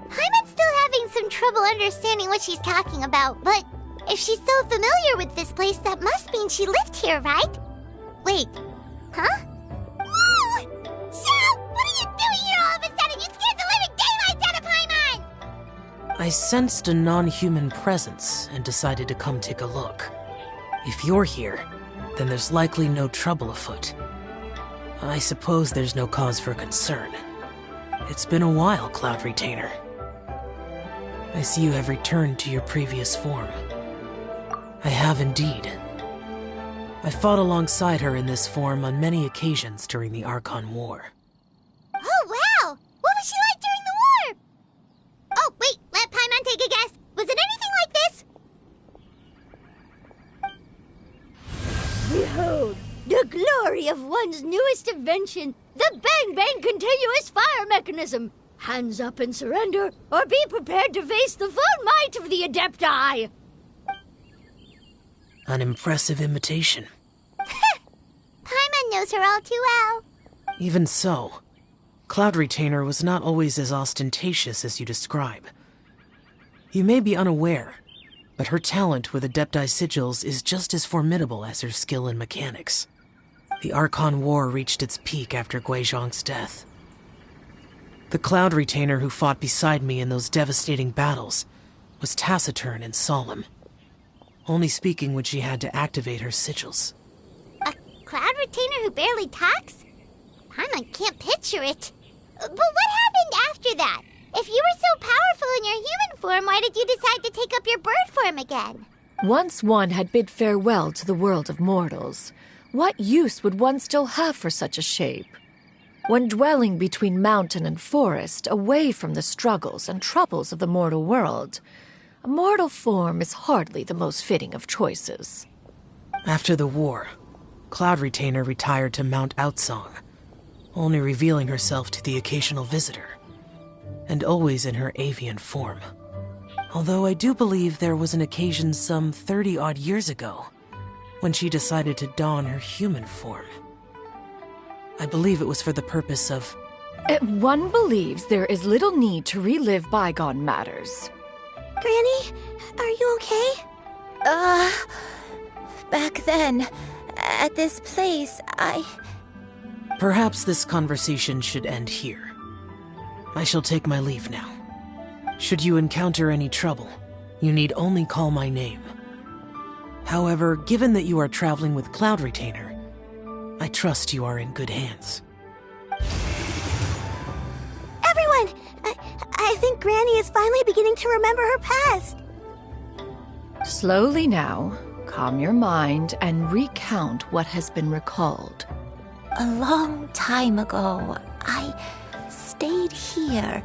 Paimon's still having some trouble understanding what she's talking about, but if she's so familiar with this place, that must mean she lived here, right? Wait, huh? Whoa! Shao! What are you doing here all of a sudden? You scared the living daylights out of Paimon! I sensed a non-human presence and decided to come take a look. If you're here, then there's likely no trouble afoot. I suppose there's no cause for concern. It's been a while, Cloud Retainer. I see you have returned to your previous form. I have indeed. I fought alongside her in this form on many occasions during the Archon War. Oh, wow! What was she like during the war? Oh, wait, let Paimon take a guess. Was it anything like this? Behold, the glory of one's newest invention, the Bang Bang continuous fire mechanism. Hands up and surrender, or be prepared to face the full might of the Adepti. An impressive imitation. Paimon knows her all too well. Even so, Cloud Retainer was not always as ostentatious as you describe. You may be unaware, but her talent with Adepti sigils is just as formidable as her skill in mechanics. The Archon War reached its peak after Guizhong's death. The Cloud Retainer who fought beside me in those devastating battles was taciturn and solemn, only speaking when she had to activate her sigils. A Cloud Retainer who barely talks? Paimon can't picture it. But what happened after that? If you were so powerful in your human form, why did you decide to take up your bird form again? Once one had bid farewell to the world of mortals, what use would one still have for such a shape? When dwelling between mountain and forest, away from the struggles and troubles of the mortal world, a mortal form is hardly the most fitting of choices. After the war, Cloud Retainer retired to Mount Outsong, only revealing herself to the occasional visitor, and always in her avian form. Although I do believe there was an occasion some 30-odd years ago when she decided to don her human form. I believe it was for the purpose of... One believes there is little need to relive bygone matters. Granny, are you okay? Back then, at this place, Perhaps this conversation should end here. I shall take my leave now. Should you encounter any trouble, you need only call my name. However, given that you are traveling with Cloud Retainer, I trust you are in good hands. Everyone! I think Granny is finally beginning to remember her past. Slowly now, calm your mind and recount what has been recalled. A long time ago, I stayed here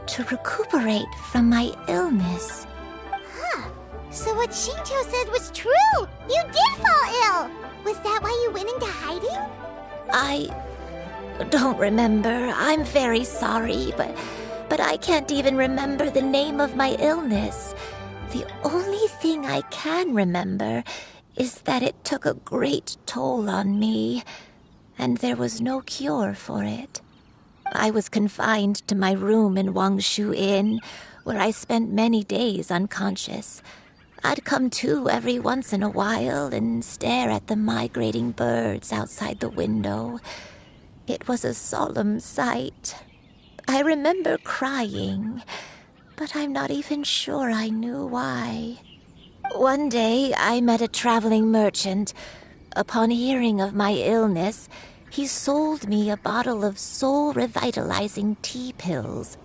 to recuperate from my illness. Huh. So what Shinto said was true! You did fall ill! Was that why you went into hiding? I don't remember. I'm very sorry, but I can't even remember the name of my illness. The only thing I can remember is that it took a great toll on me, and there was no cure for it. I was confined to my room in Wangshu Inn, where I spent many days unconscious. I'd come to every once in a while and stare at the migrating birds outside the window. It was a solemn sight. I remember crying, but I'm not even sure I knew why. One day, I met a traveling merchant. Upon hearing of my illness, he sold me a bottle of soul-revitalizing tea pills.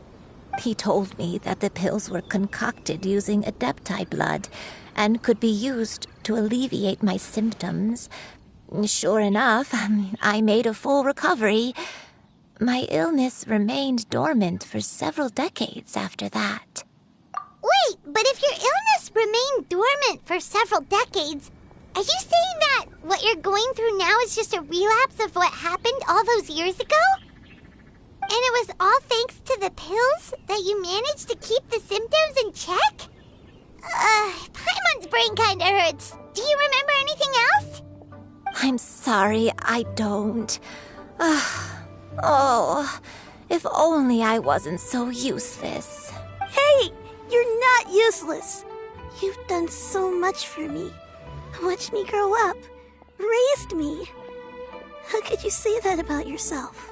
He told me that the pills were concocted using Adepti blood and could be used to alleviate my symptoms. Sure enough, I made a full recovery. My illness remained dormant for several decades after that. Wait, but if your illness remained dormant for several decades, are you saying that what you're going through now is just a relapse of what happened all those years ago? And it was all thanks to the pills that you managed to keep the symptoms in check? Paimon's brain kinda hurts. Do you remember anything else? I'm sorry, I don't. Oh, if only I wasn't so useless. Hey, you're not useless. You've done so much for me. Watched me grow up. Raised me. How could you say that about yourself?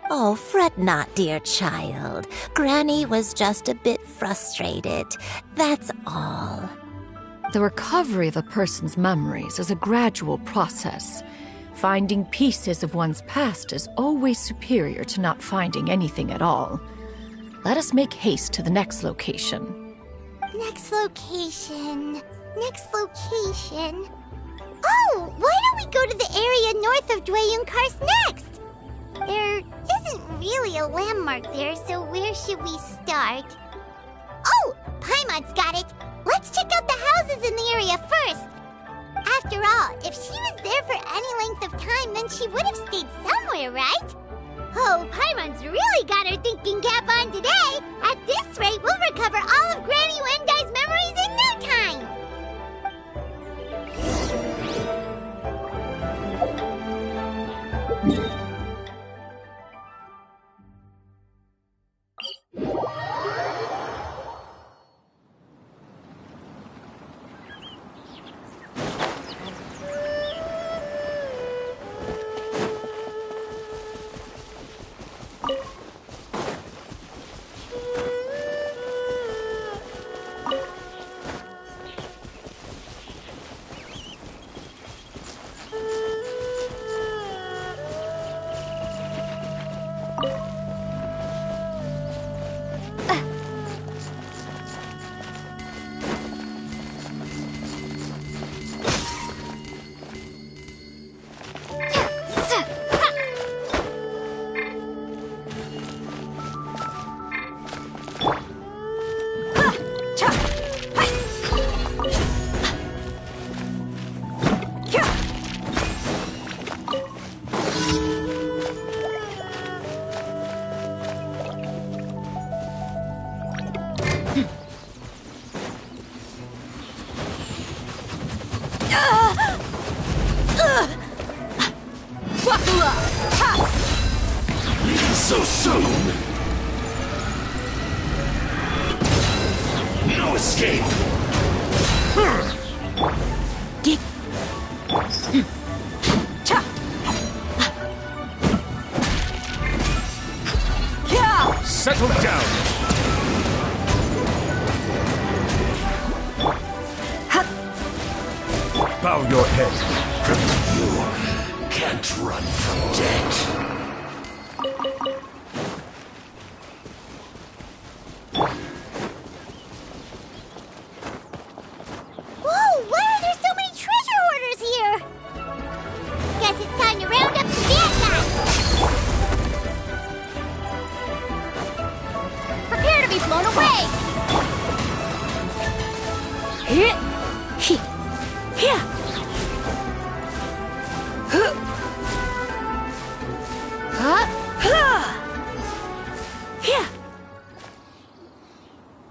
Oh, fret not, dear child. Granny was just a bit frustrated. That's all. The recovery of a person's memories is a gradual process. Finding pieces of one's past is always superior to not finding anything at all. Let us make haste to the next location. Next location. Oh, why don't we go to the area north of Dwayunkars next? There isn't really a landmark there, so where should we start? Oh, Paimon's got it. Let's check out the houses in the area first. After all, if she was there for any length of time, then she would have stayed somewhere, right? Oh, Paimon's really got her thinking cap on today. At this rate, we'll recover all of Granny Wendai's memories in no time. So soon? No escape! Settle down! Bow your head. You can't run from death.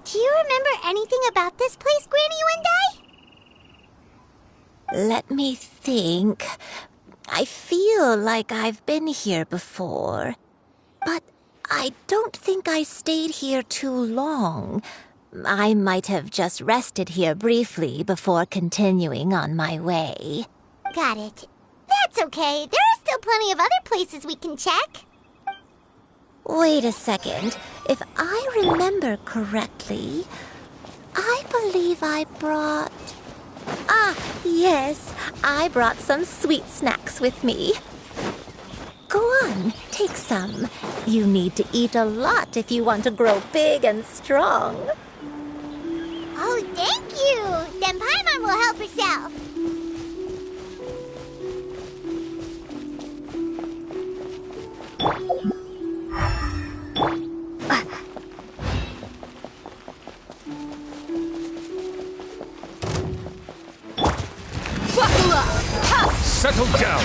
Do you remember anything about this place, Granny Wendai? Let me think. I feel like I've been here before, but I don't think I stayed here too long. I might have just rested here briefly before continuing on my way. Got it. That's okay. There are still plenty of other places we can check. Wait a second. If I remember correctly, I believe I brought... Ah, yes. I brought some sweet snacks with me. Go on, take some. You need to eat a lot if you want to grow big and strong. Oh, thank you! Then Paimon will help herself. Buckle up! Ha! Settle down!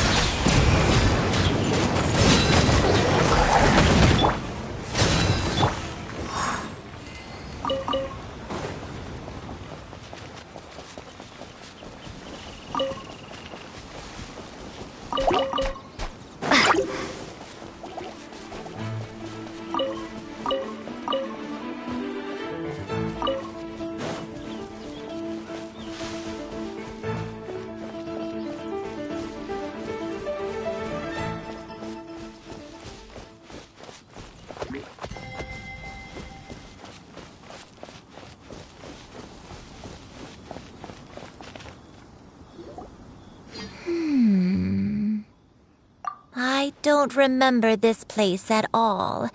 I don't remember this place at all.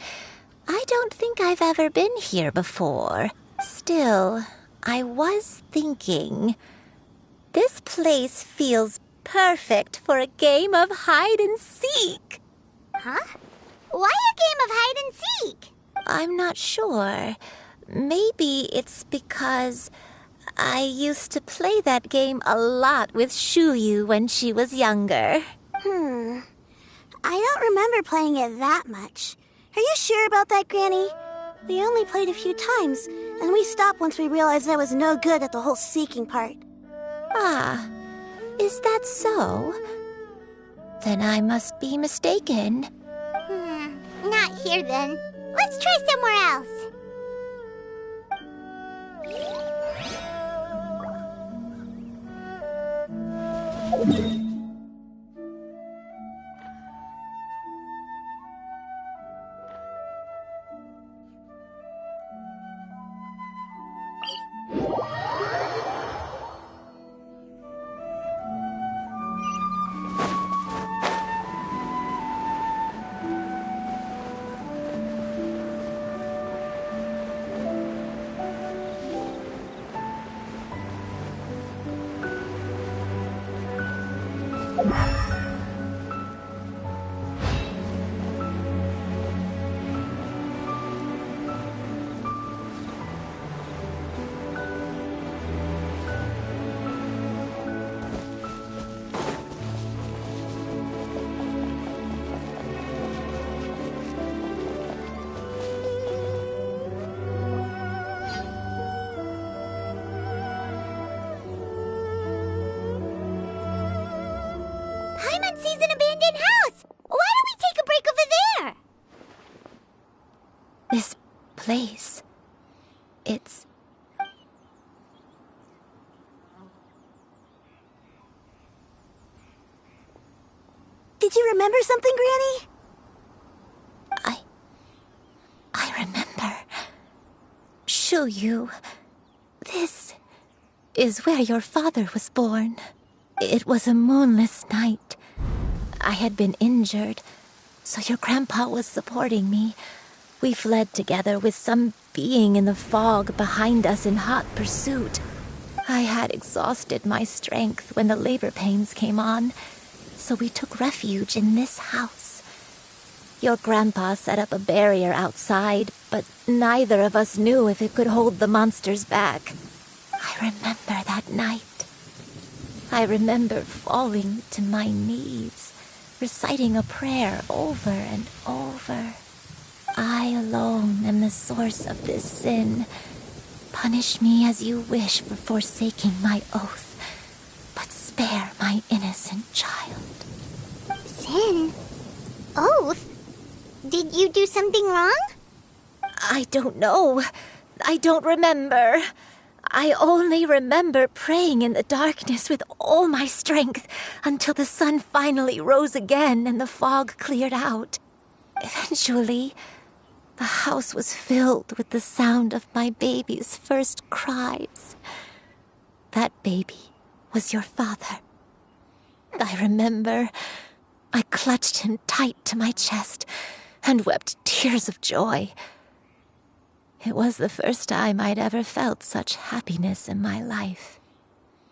I don't think I've ever been here before. Still, I was thinking... This place feels perfect for a game of hide and seek. Huh? Why a game of hide and seek? I'm not sure. Maybe it's because I used to play that game a lot with Xianyun when she was younger. I don't remember playing it that much. Are you sure about that, Granny? We only played a few times, and we stopped once we realized I was no good at the whole seeking part. Ah, is that so? Then I must be mistaken. Not here then. Let's try somewhere else. Paimon sees an abandoned house! Why don't we take a break over there? This place... It's... Did you remember something, Granny? I remember. Xianyun. This is where your father was born. It was a moonless night. I had been injured, so your grandpa was supporting me. We fled together with some being in the fog behind us in hot pursuit. I had exhausted my strength when the labor pains came on, so we took refuge in this house. Your grandpa set up a barrier outside, but neither of us knew if it could hold the monsters back. I remember that night. I remember falling to my knees, reciting a prayer over and over. I alone am the source of this sin. Punish me as you wish for forsaking my oath, but spare my innocent child. Sin? Oath? Did you do something wrong? I don't know. I don't remember. I only remember praying in the darkness with all my strength until the sun finally rose again and the fog cleared out. Eventually, the house was filled with the sound of my baby's first cries. That baby was your father. I remember I clutched him tight to my chest and wept tears of joy. It was the first time I'd ever felt such happiness in my life.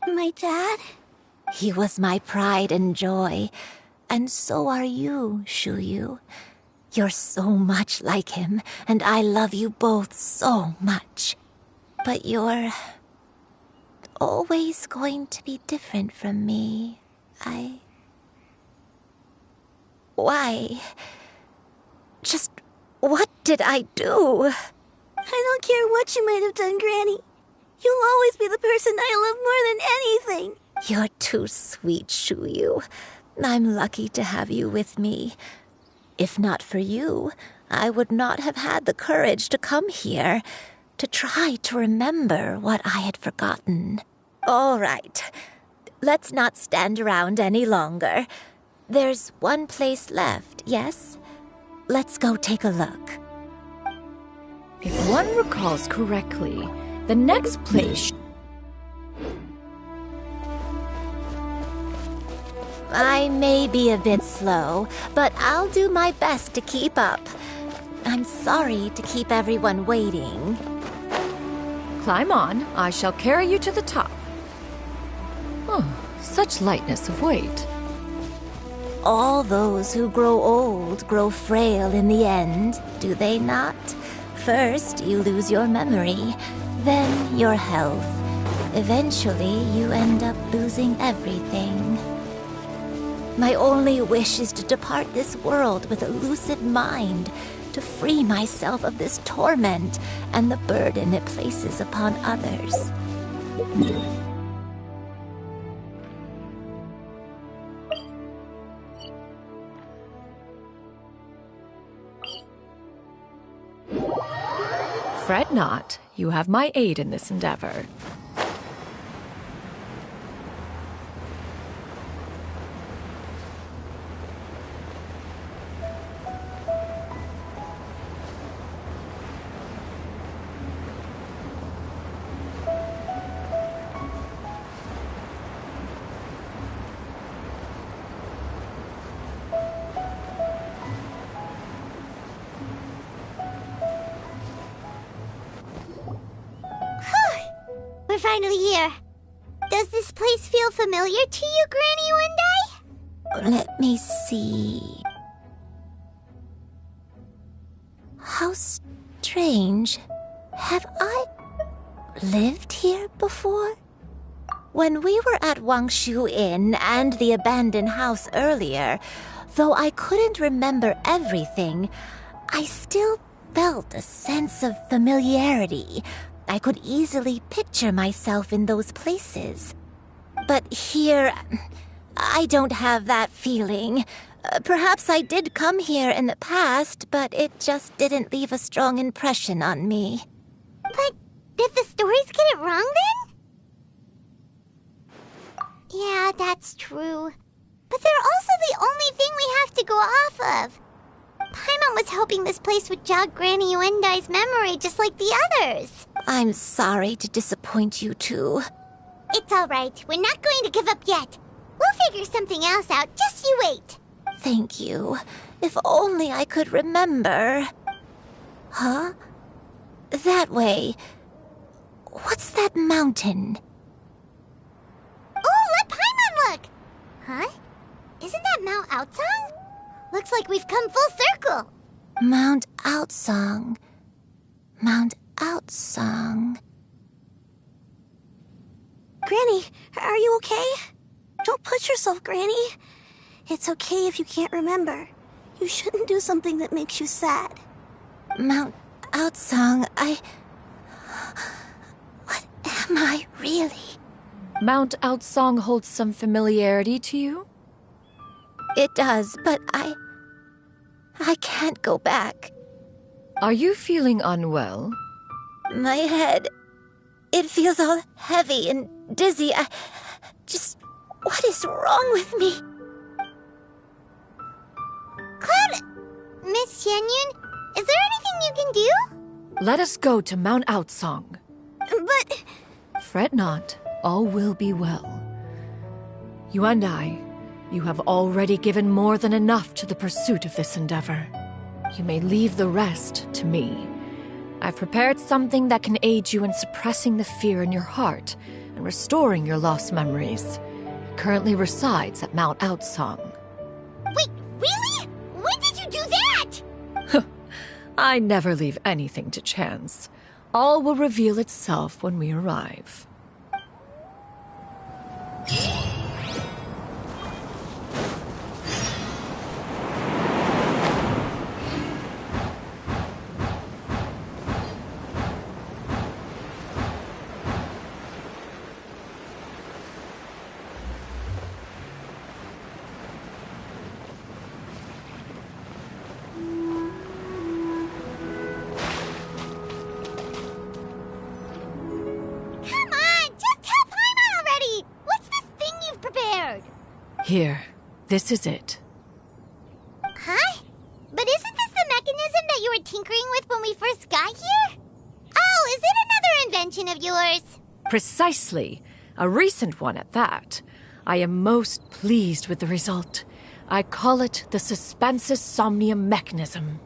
My dad? He was my pride and joy, and so are you, Xianyun. You're so much like him, and I love you both so much. But you're always going to be different from me. Why? Just what did I do? I don't care what you might have done, Granny. You'll always be the person I love more than anything. You're too sweet, Xianyun. I'm lucky to have you with me. If not for you, I would not have had the courage to come here, to try to remember what I had forgotten. All right, let's not stand around any longer. There's one place left, yes? Let's go take a look. If one recalls correctly, the next place... I may be a bit slow, but I'll do my best to keep up. I'm sorry to keep everyone waiting. Climb on. I shall carry you to the top. Oh, such lightness of weight. All those who grow old grow frail in the end, do they not? First, you lose your memory, then your health. Eventually, you end up losing everything. My only wish is to depart this world with a lucid mind, to free myself of this torment and the burden it places upon others. Fret not, you have my aid in this endeavor. We're finally here. Does this place feel familiar to you, Granny One Day? Let me see. How strange. Have I lived here before? When we were at Wangshu Inn and the abandoned house earlier, though I couldn't remember everything, I still felt a sense of familiarity. I could easily picture myself in those places. But here, I don't have that feeling. Perhaps I did come here in the past, but it just didn't leave a strong impression on me. But did the stories get it wrong then? Yeah, that's true. But they're also the only thing we have to go off of. Paimon was hoping this place would jog Granny Uendai's memory just like the others. I'm sorry to disappoint you two. It's all right. We're not going to give up yet. We'll figure something else out. Just you wait. Thank you. If only I could remember. Huh? That way. What's that mountain? Oh, let Paimon look! Huh? Isn't that Mount Outsong? Looks like we've come full circle. Mount Outsong. Mount Outsong. Granny, are you okay? Don't push yourself, Granny. It's okay if you can't remember. You shouldn't do something that makes you sad. Mount Outsong, What am I really? Mount Outsong holds some familiarity to you? It does, but I can't go back. Are you feeling unwell? My head. It feels all heavy and dizzy. What is wrong with me? Cloud... Miss Xianyun, is there anything you can do? Let us go to Mount Outsong. But... Fret not, all will be well. You and I, you have already given more than enough to the pursuit of this endeavor. You may leave the rest to me. I've prepared something that can aid you in suppressing the fear in your heart and restoring your lost memories. It currently resides at Mount Outsong. Wait, really? When did you do that? I never leave anything to chance. All will reveal itself when we arrive. Here, this is it. Huh? But isn't this the mechanism that you were tinkering with when we first got here? Oh, is it another invention of yours? Precisely. A recent one at that. I am most pleased with the result. I call it the Suspensus Somnium mechanism.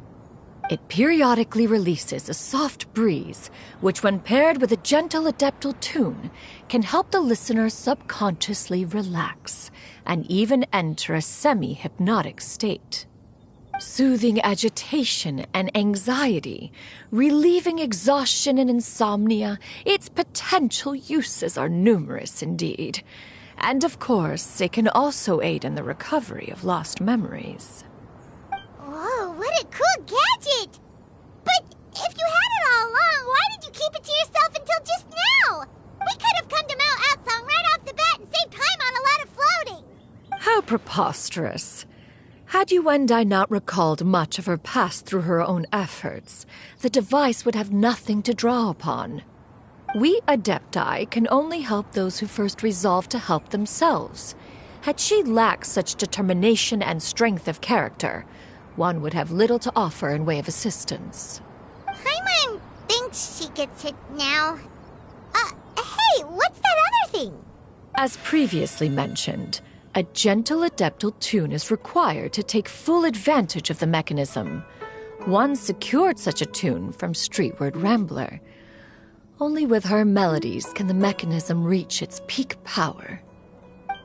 It periodically releases a soft breeze, which when paired with a gentle adeptal tune, can help the listener subconsciously relax and even enter a semi-hypnotic state. Soothing agitation and anxiety, relieving exhaustion and insomnia, its potential uses are numerous indeed. And of course, it can also aid in the recovery of lost memories. Whoa, what a cool gadget! But if you had it all along, why did you keep it to yourself until just now? We could have come to Mount Outsong right off the bat and saved time on a lot of floating. How preposterous. Had you and I not recalled much of her past through her own efforts, the device would have nothing to draw upon. We Adepti can only help those who first resolve to help themselves. Had she lacked such determination and strength of character, one would have little to offer in way of assistance. Paimon thinks she gets it now. Hey, what's that other thing? As previously mentioned, a gentle adeptal tune is required to take full advantage of the mechanism. One secured such a tune from Streetward Rambler. Only with her melodies can the mechanism reach its peak power.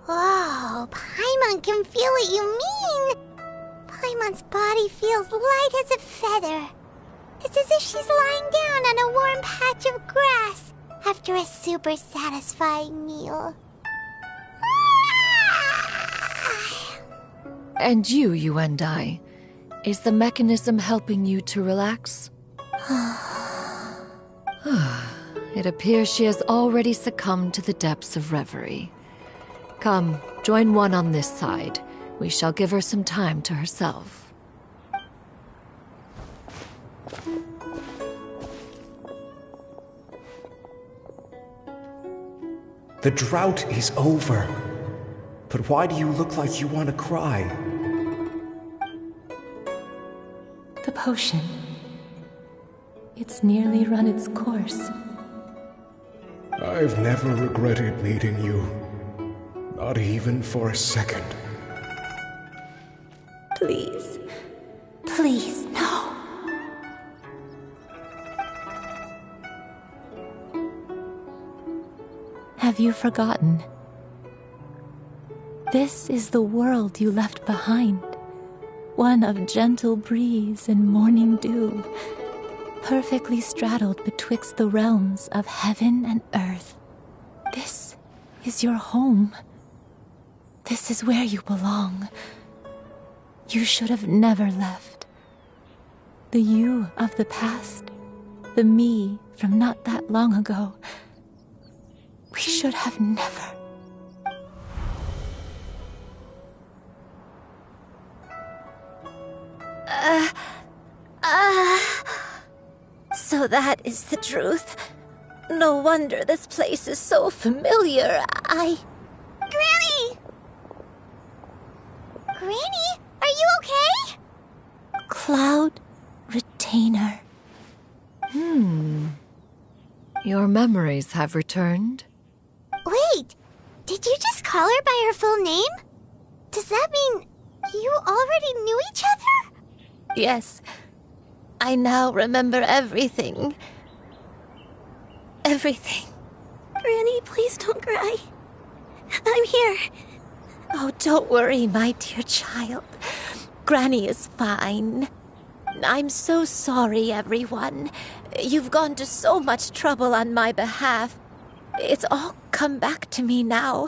Whoa, Paimon can feel what you mean. Paimon's body feels light as a feather. It's as if she's lying down on a warm patch of grass after a super satisfying meal. And you and I, is the mechanism helping you to relax? It appears she has already succumbed to the depths of reverie. Come, join one on this side. We shall give her some time to herself. The drought is over. But why do you look like you want to cry? The potion. It's nearly run its course. I've never regretted meeting you. Not even for a second. Please. Please, no. Have you forgotten? This is the world you left behind. One of gentle breeze and morning dew, perfectly straddled betwixt the realms of heaven and earth. This is your home. This is where you belong. You should have never left. The you of the past, the me from not that long ago, we should have never. So that is the truth. No wonder this place is so familiar. Granny! Granny, are you okay? Cloud Retainer. Your memories have returned? Wait, did you just call her by her full name? Does that mean you already knew each other? Yes. I now remember everything. Everything. Granny, please don't cry. I'm here. Oh, don't worry, my dear child. Granny is fine. I'm so sorry, everyone. You've gone to so much trouble on my behalf. It's all come back to me now.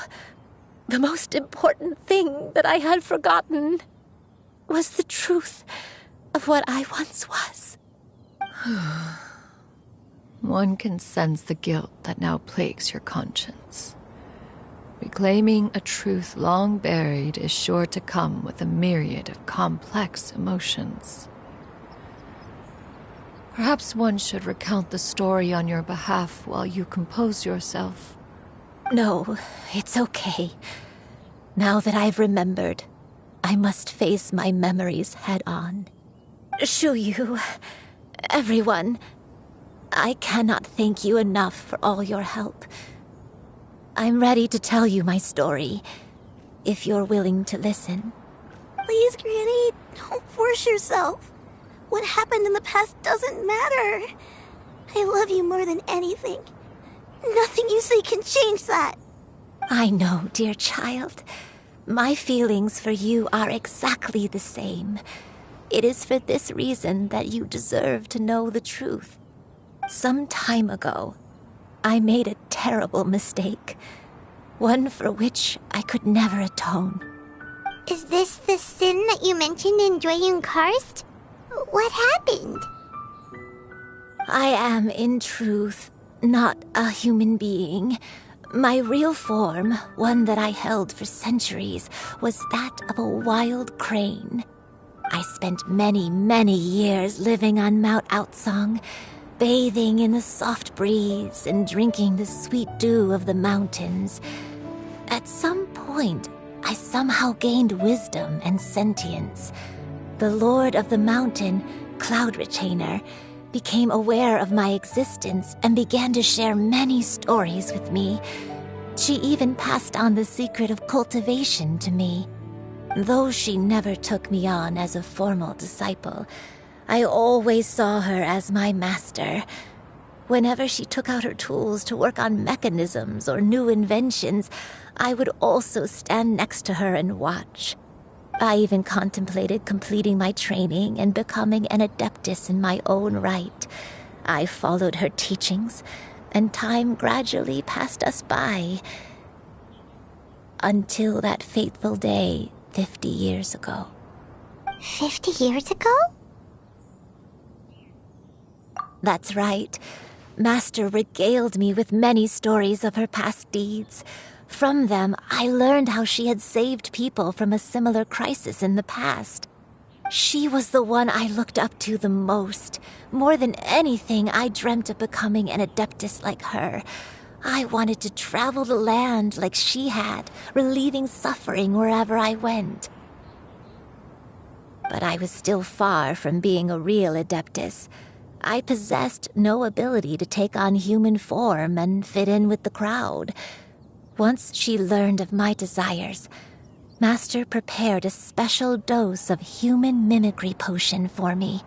The most important thing that I had forgotten was the truth of what I once was. One can sense the guilt that now plagues your conscience. Reclaiming a truth long buried is sure to come with a myriad of complex emotions. Perhaps one should recount the story on your behalf while you compose yourself. No, it's okay. Now that I've remembered, I must face my memories head on. Xianyun, everyone, I cannot thank you enough for all your help. I'm ready to tell you my story, if you're willing to listen. Please, Granny, don't force yourself. What happened in the past doesn't matter. I love you more than anything. Nothing you say can change that. I know, dear child. My feelings for you are exactly the same. It is for this reason that you deserve to know the truth. Some time ago, I made a terrible mistake. One for which I could never atone. Is this the sin that you mentioned in Xianyun Karst? What happened? I am, in truth, not a human being. My real form, one that I held for centuries, was that of a wild crane. I spent many, many years living on Mount Outsong, bathing in the soft breeze and drinking the sweet dew of the mountains. At some point, I somehow gained wisdom and sentience. The Lord of the Mountain, Cloud Retainer, became aware of my existence and began to share many stories with me. She even passed on the secret of cultivation to me. Though she never took me on as a formal disciple, I always saw her as my master. Whenever she took out her tools to work on mechanisms or new inventions, I would also stand next to her and watch. I even contemplated completing my training and becoming an adeptus in my own right. I followed her teachings, and time gradually passed us by. Until that fateful day 50 years ago. 50 years ago? That's right. Master regaled me with many stories of her past deeds. From them, I learned how she had saved people from a similar crisis in the past. She was the one I looked up to the most. More than anything, I dreamt of becoming an adeptus like her. I wanted to travel the land like she had, relieving suffering wherever I went. But I was still far from being a real adeptus. I possessed no ability to take on human form and fit in with the crowd. Once she learned of my desires, Master prepared a special dose of human mimicry potion for me.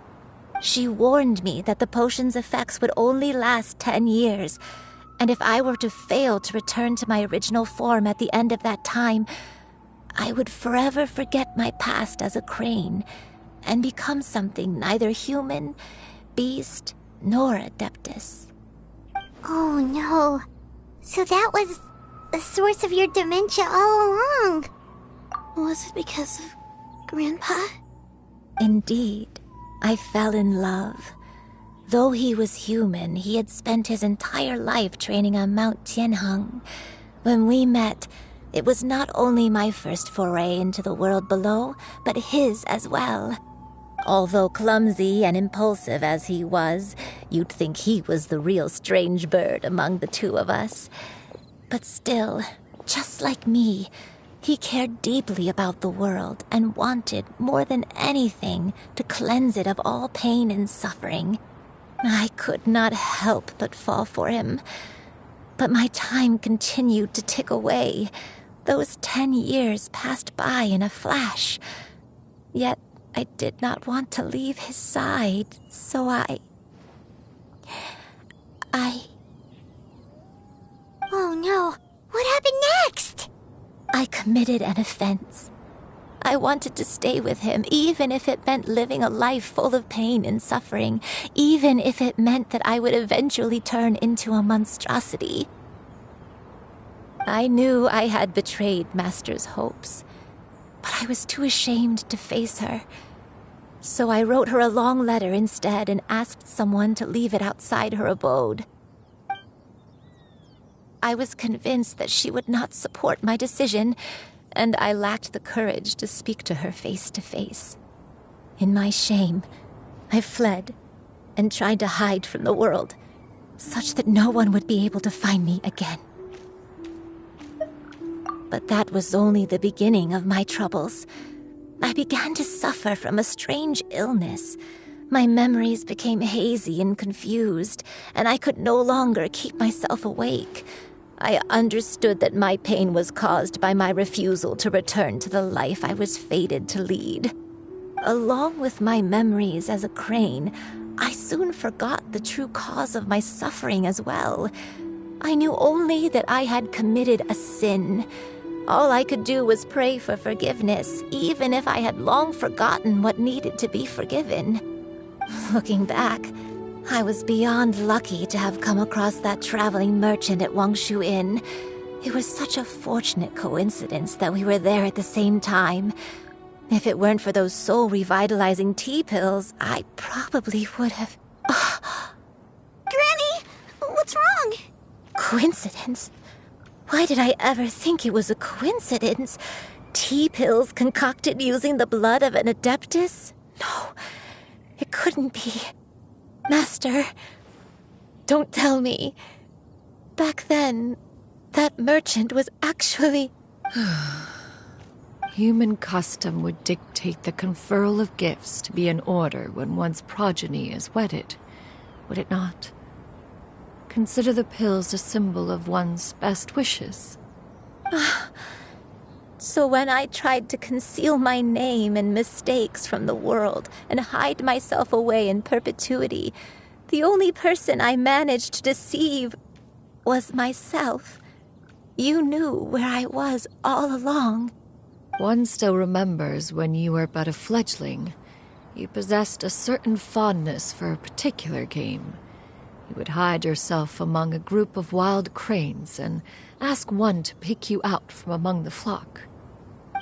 She warned me that the potion's effects would only last 10 years, and if I were to fail to return to my original form at the end of that time, I would forever forget my past as a crane and become something neither human, beast, nor adeptus. Oh no. So that was the source of your dementia all along. Was it because of Grandpa? Indeed. I fell in love. Though he was human, he had spent his entire life training on Mount Tianheng. When we met, it was not only my first foray into the world below, but his as well. Although clumsy and impulsive as he was, you'd think he was the real strange bird among the two of us. But still, just like me, he cared deeply about the world and wanted, more than anything, to cleanse it of all pain and suffering. I could not help but fall for him. But my time continued to tick away. Those 10 years passed by in a flash. Yet I did not want to leave his side, so I... Oh no, what happened next? I committed an offense. I wanted to stay with him, even if it meant living a life full of pain and suffering, even if it meant that I would eventually turn into a monstrosity. I knew I had betrayed Master's hopes, but I was too ashamed to face her. So I wrote her a long letter instead and asked someone to leave it outside her abode. I was convinced that she would not support my decision, and I lacked the courage to speak to her face to face. In my shame, I fled and tried to hide from the world, such that no one would be able to find me again. But that was only the beginning of my troubles. I began to suffer from a strange illness. My memories became hazy and confused, and I could no longer keep myself awake. I understood that my pain was caused by my refusal to return to the life I was fated to lead. Along with my memories as a crane, I soon forgot the true cause of my suffering as well. I knew only that I had committed a sin. All I could do was pray for forgiveness, even if I had long forgotten what needed to be forgiven. Looking back, I was beyond lucky to have come across that traveling merchant at Wangshu Inn. It was such a fortunate coincidence that we were there at the same time. If it weren't for those soul-revitalizing tea pills, I probably would have... Granny! What's wrong? Coincidence? Why did I ever think it was a coincidence? Tea pills concocted using the blood of an adeptus? No, it couldn't be. Master, don't tell me. Back then, that merchant was actually... Human custom would dictate the conferral of gifts to be in order when one's progeny is wedded, would it not? Consider the pills a symbol of one's best wishes. So when I tried to conceal my name and mistakes from the world and hide myself away in perpetuity, the only person I managed to deceive was myself. You knew where I was all along. One still remembers when you were but a fledgling. You possessed a certain fondness for a particular game. You would hide yourself among a group of wild cranes and ask one to pick you out from among the flock.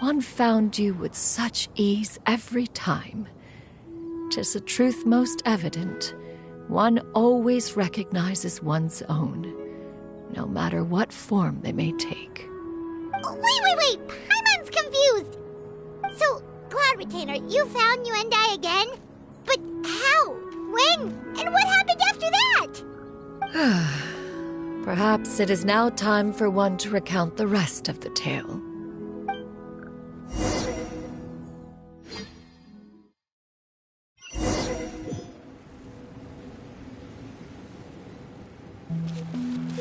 One found you with such ease every time. 'Tis a truth most evident. One always recognizes one's own, no matter what form they may take. Wait! Paimon's confused! So, Cloud Retainer, you found Yuendai again? But how? When? And what happened after that? Perhaps it is now time for one to recount the rest of the tale.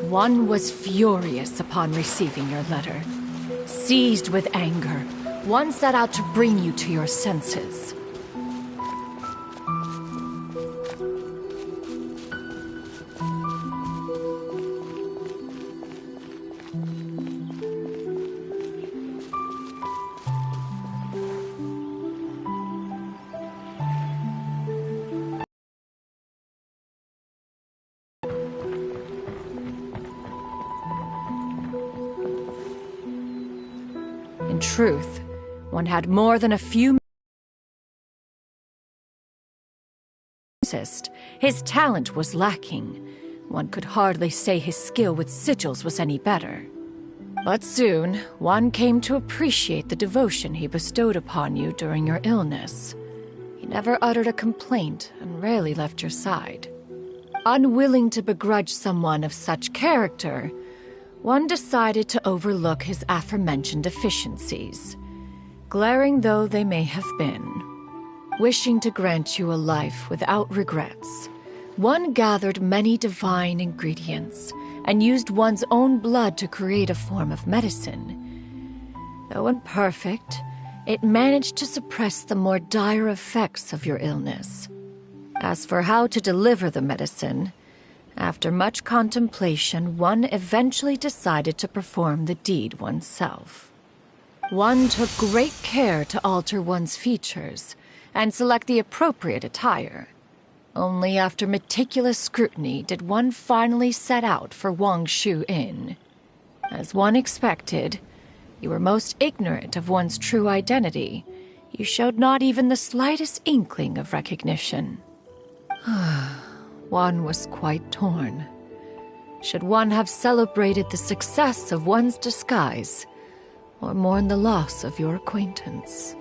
One was furious upon receiving your letter. Seized with anger, one set out to bring you to your senses. In truth, one had more than a few... His talent was lacking. One could hardly say his skill with sigils was any better. But soon, one came to appreciate the devotion he bestowed upon you during your illness. He never uttered a complaint and rarely left your side. Unwilling to begrudge someone of such character, one decided to overlook his aforementioned deficiencies, glaring though they may have been. Wishing to grant you a life without regrets, one gathered many divine ingredients and used one's own blood to create a form of medicine. Though imperfect, it managed to suppress the more dire effects of your illness. As for how to deliver the medicine, after much contemplation, one eventually decided to perform the deed oneself. One took great care to alter one's features and select the appropriate attire. Only after meticulous scrutiny did one finally set out for Wangshu Inn. As one expected, you were most ignorant of one's true identity. You showed not even the slightest inkling of recognition. One was quite torn. Should one have celebrated the success of one's disguise, or mourn the loss of your acquaintance?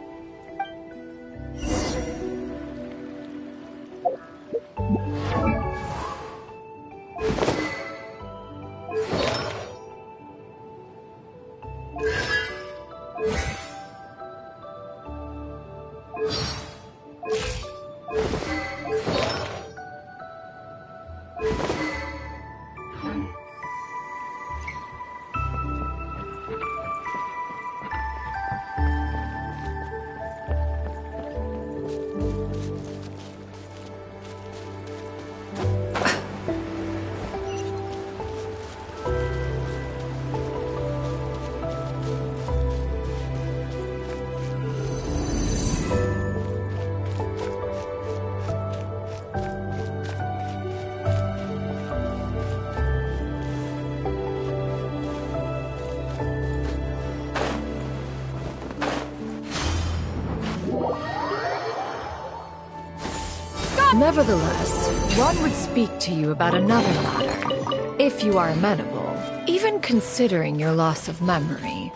Nevertheless, one would speak to you about another matter, if you are amenable. Even considering your loss of memory,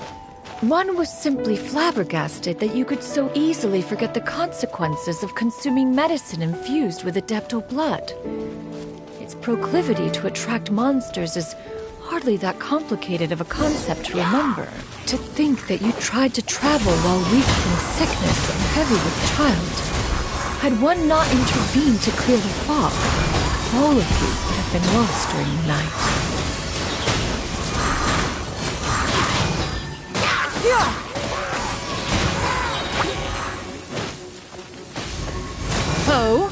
one was simply flabbergasted that you could so easily forget the consequences of consuming medicine infused with Adeptal blood. Its proclivity to attract monsters is hardly that complicated of a concept to remember. To think that you tried to travel while weak from sickness and heavy with child. Had one not intervened to clear the fog, all of you would have been lost during the night. Oh?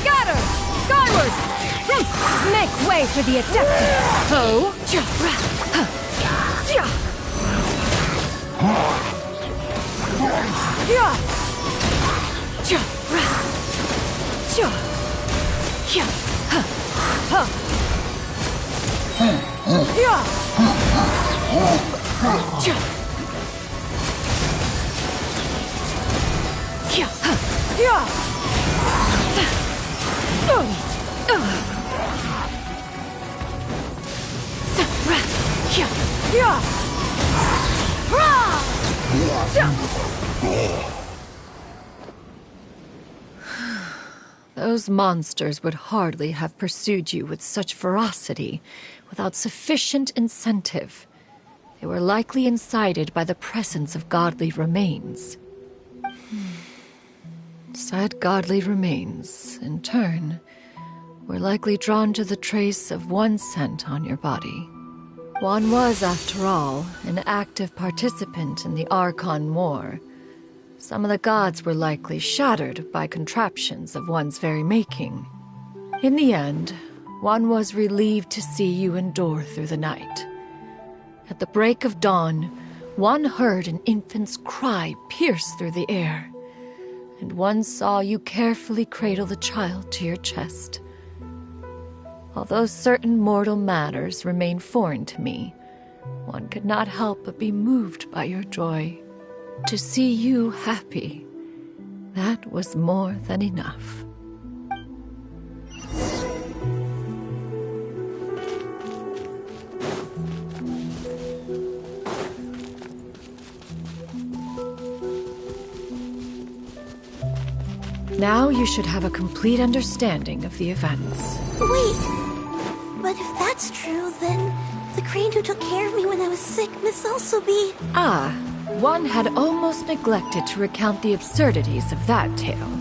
Scatter! Skyward! Make way for the Adeptus! Oh! Those monsters would hardly have pursued you with such ferocity without sufficient incentive. They were likely incited by the presence of godly remains. Said godly remains, in turn, were likely drawn to the trace of one scent on your body. One was, after all, an active participant in the Archon War. Some of the gods were likely shattered by contraptions of one's very making. In the end, one was relieved to see you endure through the night. At the break of dawn, one heard an infant's cry pierce through the air, and one saw you carefully cradle the child to your chest. Although certain mortal matters remain foreign to me, one could not help but be moved by your joy. To see you happy That was more than enough. Now you should have a complete understanding of the events. Wait! But if that's true, then the crane who took care of me when I was sick must also be... Ah, one had almost neglected to recount the absurdities of that tale.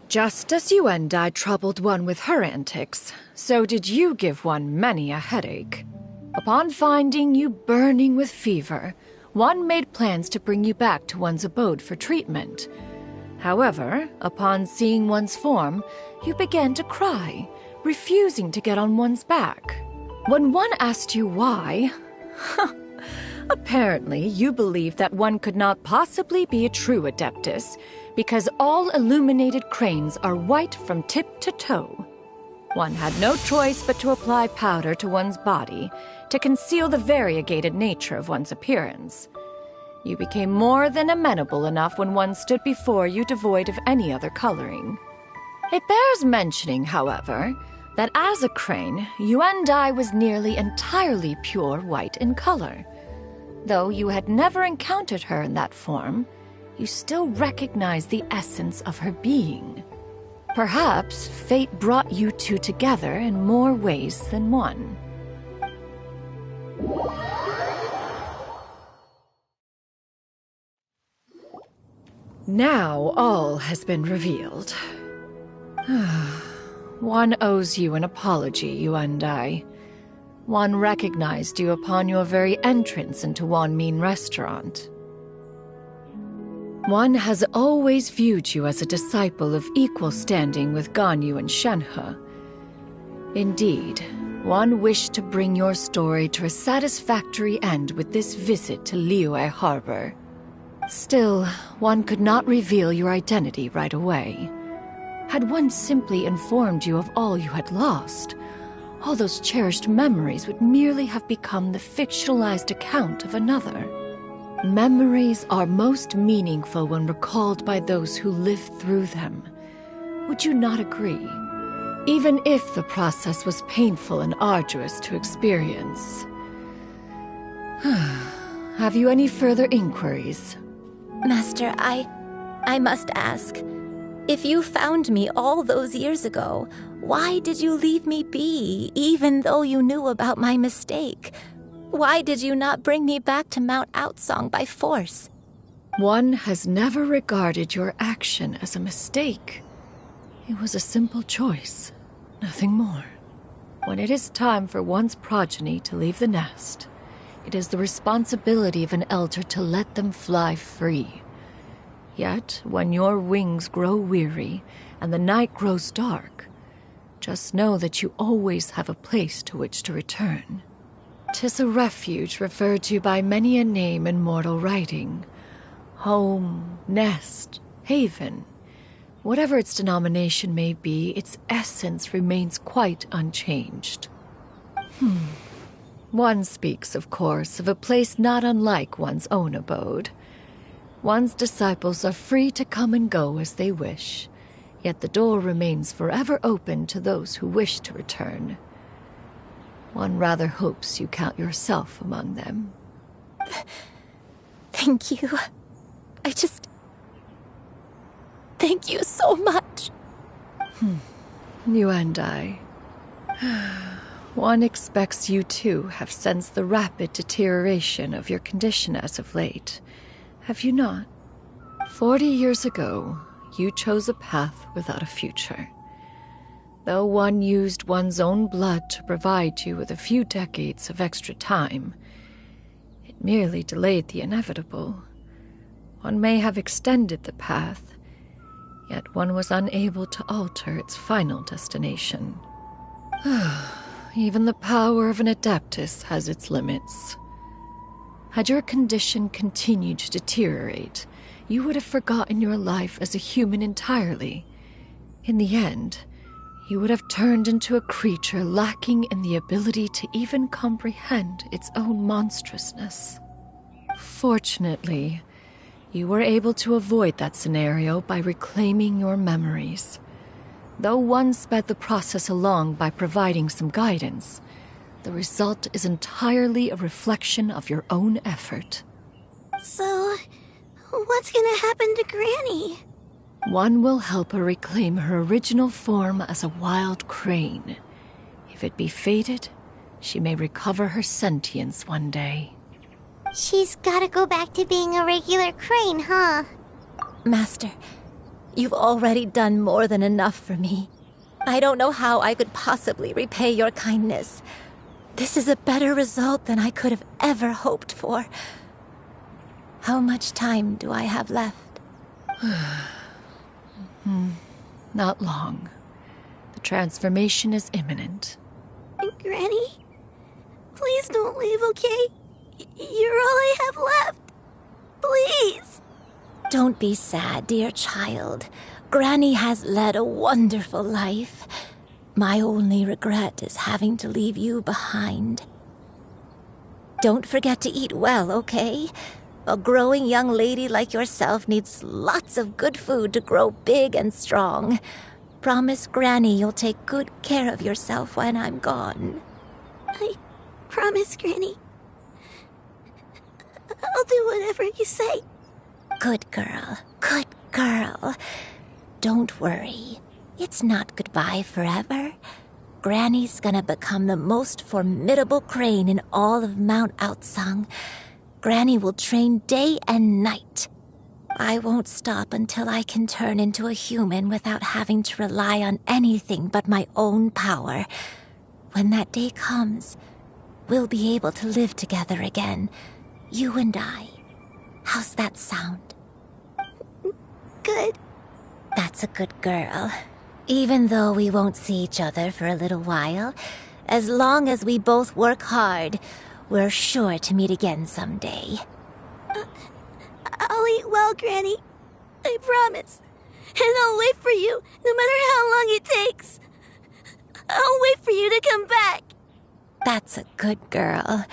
Just as you and I troubled one with her antics, so did you give one many a headache. Upon finding you burning with fever, one made plans to bring you back to one's abode for treatment. However, upon seeing one's form, you began to cry, refusing to get on one's back. When one asked you why, apparently you believed that one could not possibly be a true Adeptus, because all illuminated cranes are white from tip to toe. One had no choice but to apply powder to one's body to conceal the variegated nature of one's appearance. You became more than amenable enough when one stood before you devoid of any other coloring. It bears mentioning, however, that as a crane, Yuendai was nearly entirely pure white in color. Though you had never encountered her in that form, you still recognize the essence of her being. Perhaps fate brought you two together in more ways than one. Now all has been revealed. One owes you an apology, you and I. One recognized you upon your very entrance into Wanmin Restaurant. One has always viewed you as a disciple of equal standing with Ganyu and Shenhe. Indeed, one wished to bring your story to a satisfactory end with this visit to Liyue Harbor. Still, one could not reveal your identity right away. Had one simply informed you of all you had lost, all those cherished memories would merely have become the fictionalized account of another. Memories are most meaningful when recalled by those who lived through them. Would you not agree? Even if the process was painful and arduous to experience. Have you any further inquiries? Master, I must ask. If you found me all those years ago, why did you leave me be, even though you knew about my mistake? Why did you not bring me back to Mount Outsong by force? One has never regarded your action as a mistake. It was a simple choice, nothing more. When it is time for one's progeny to leave the nest, it is the responsibility of an elder to let them fly free. Yet, when your wings grow weary and the night grows dark, just know that you always have a place to which to return. 'Tis a refuge referred to by many a name in mortal writing. Home, nest, haven. Whatever its denomination may be, its essence remains quite unchanged. One speaks, of course, of a place not unlike one's own abode. One's disciples are free to come and go as they wish, yet the door remains forever open to those who wish to return. One rather hopes you count yourself among them. Thank you. Thank you so much. You and I. One expects you too have sensed the rapid deterioration of your condition as of late. Have you not? 40 years ago, you chose a path without a future. Though one used one's own blood to provide you with a few decades of extra time, it merely delayed the inevitable. One may have extended the path, yet one was unable to alter its final destination. Even the power of an Adeptus has its limits. Had your condition continued to deteriorate, you would have forgotten your life as a human entirely. In the end, you would have turned into a creature lacking in the ability to even comprehend its own monstrousness. Fortunately, you were able to avoid that scenario by reclaiming your memories. Though one sped the process along by providing some guidance, the result is entirely a reflection of your own effort. So, what's gonna happen to Granny? One will help her reclaim her original form as a wild crane. If it be fated, she may recover her sentience one day. She's gotta go back to being a regular crane, huh? Master, you've already done more than enough for me. I don't know how I could possibly repay your kindness. This is a better result than I could have ever hoped for. How much time do I have left? Not long. The transformation is imminent. Granny? Please don't leave, okay? You're all I have left. Please. Don't be sad, dear child. Granny has led a wonderful life. My only regret is having to leave you behind. Don't forget to eat well, okay? A growing young lady like yourself needs lots of good food to grow big and strong. Promise Granny you'll take good care of yourself when I'm gone. I promise, Granny. I'll do whatever you say. Good girl. Good girl. Don't worry. It's not goodbye forever. Granny's gonna become the most formidable crane in all of Mount Outsung. Granny will train day and night. I won't stop until I can turn into a human without having to rely on anything but my own power. When that day comes, we'll be able to live together again. You and I. How's that sound? Good. That's a good girl. Even though we won't see each other for a little while, as long as we both work hard, we're sure to meet again someday. I'll eat well, Granny. I promise. And I'll wait for you, no matter how long it takes. I'll wait for you to come back. That's a good girl.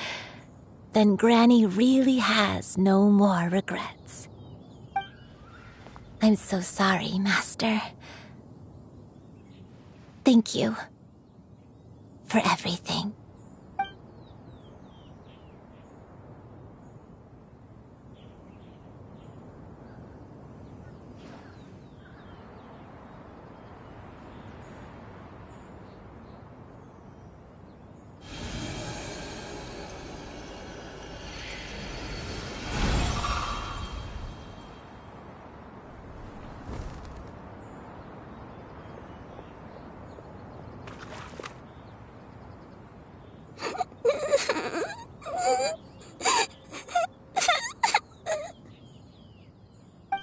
Then Granny really has no more regrets. I'm so sorry, Master. Thank you for everything.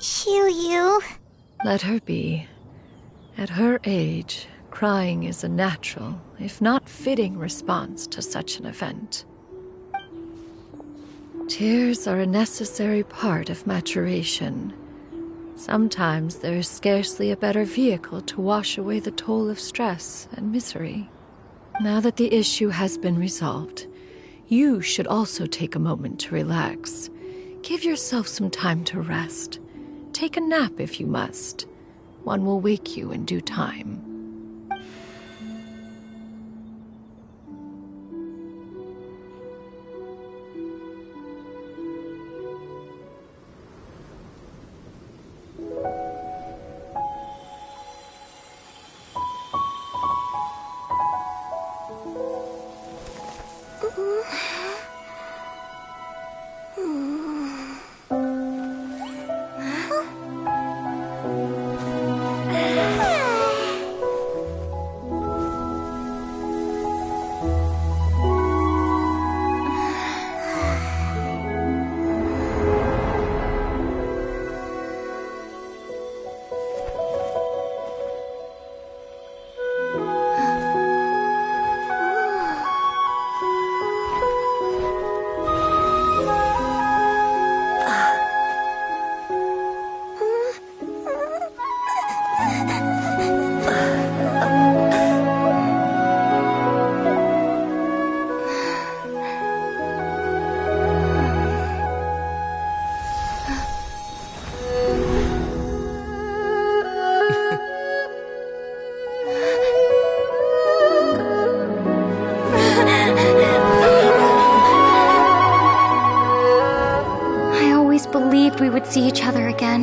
Xianyun. Let her be. At her age, crying is a natural, if not fitting, response to such an event. Tears are a necessary part of maturation. Sometimes there is scarcely a better vehicle to wash away the toll of stress and misery. Now that the issue has been resolved, you should also take a moment to relax. Give yourself some time to rest. Take a nap if you must. One will wake you in due time.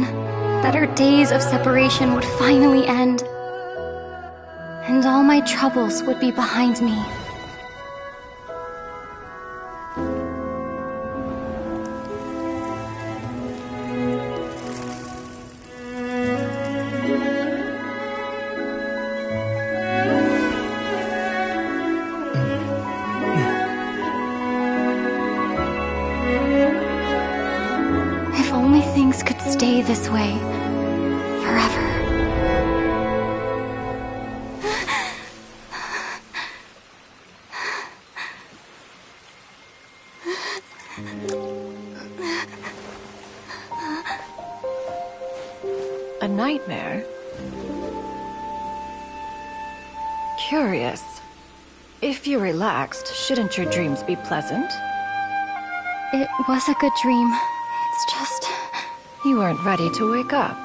again. That our days of separation would finally end. And all my troubles would be behind me. If only things could stay this way forever. A nightmare? Curious. If you're relaxed, shouldn't your dreams be pleasant? It was a good dream. It's just... You weren't ready to wake up.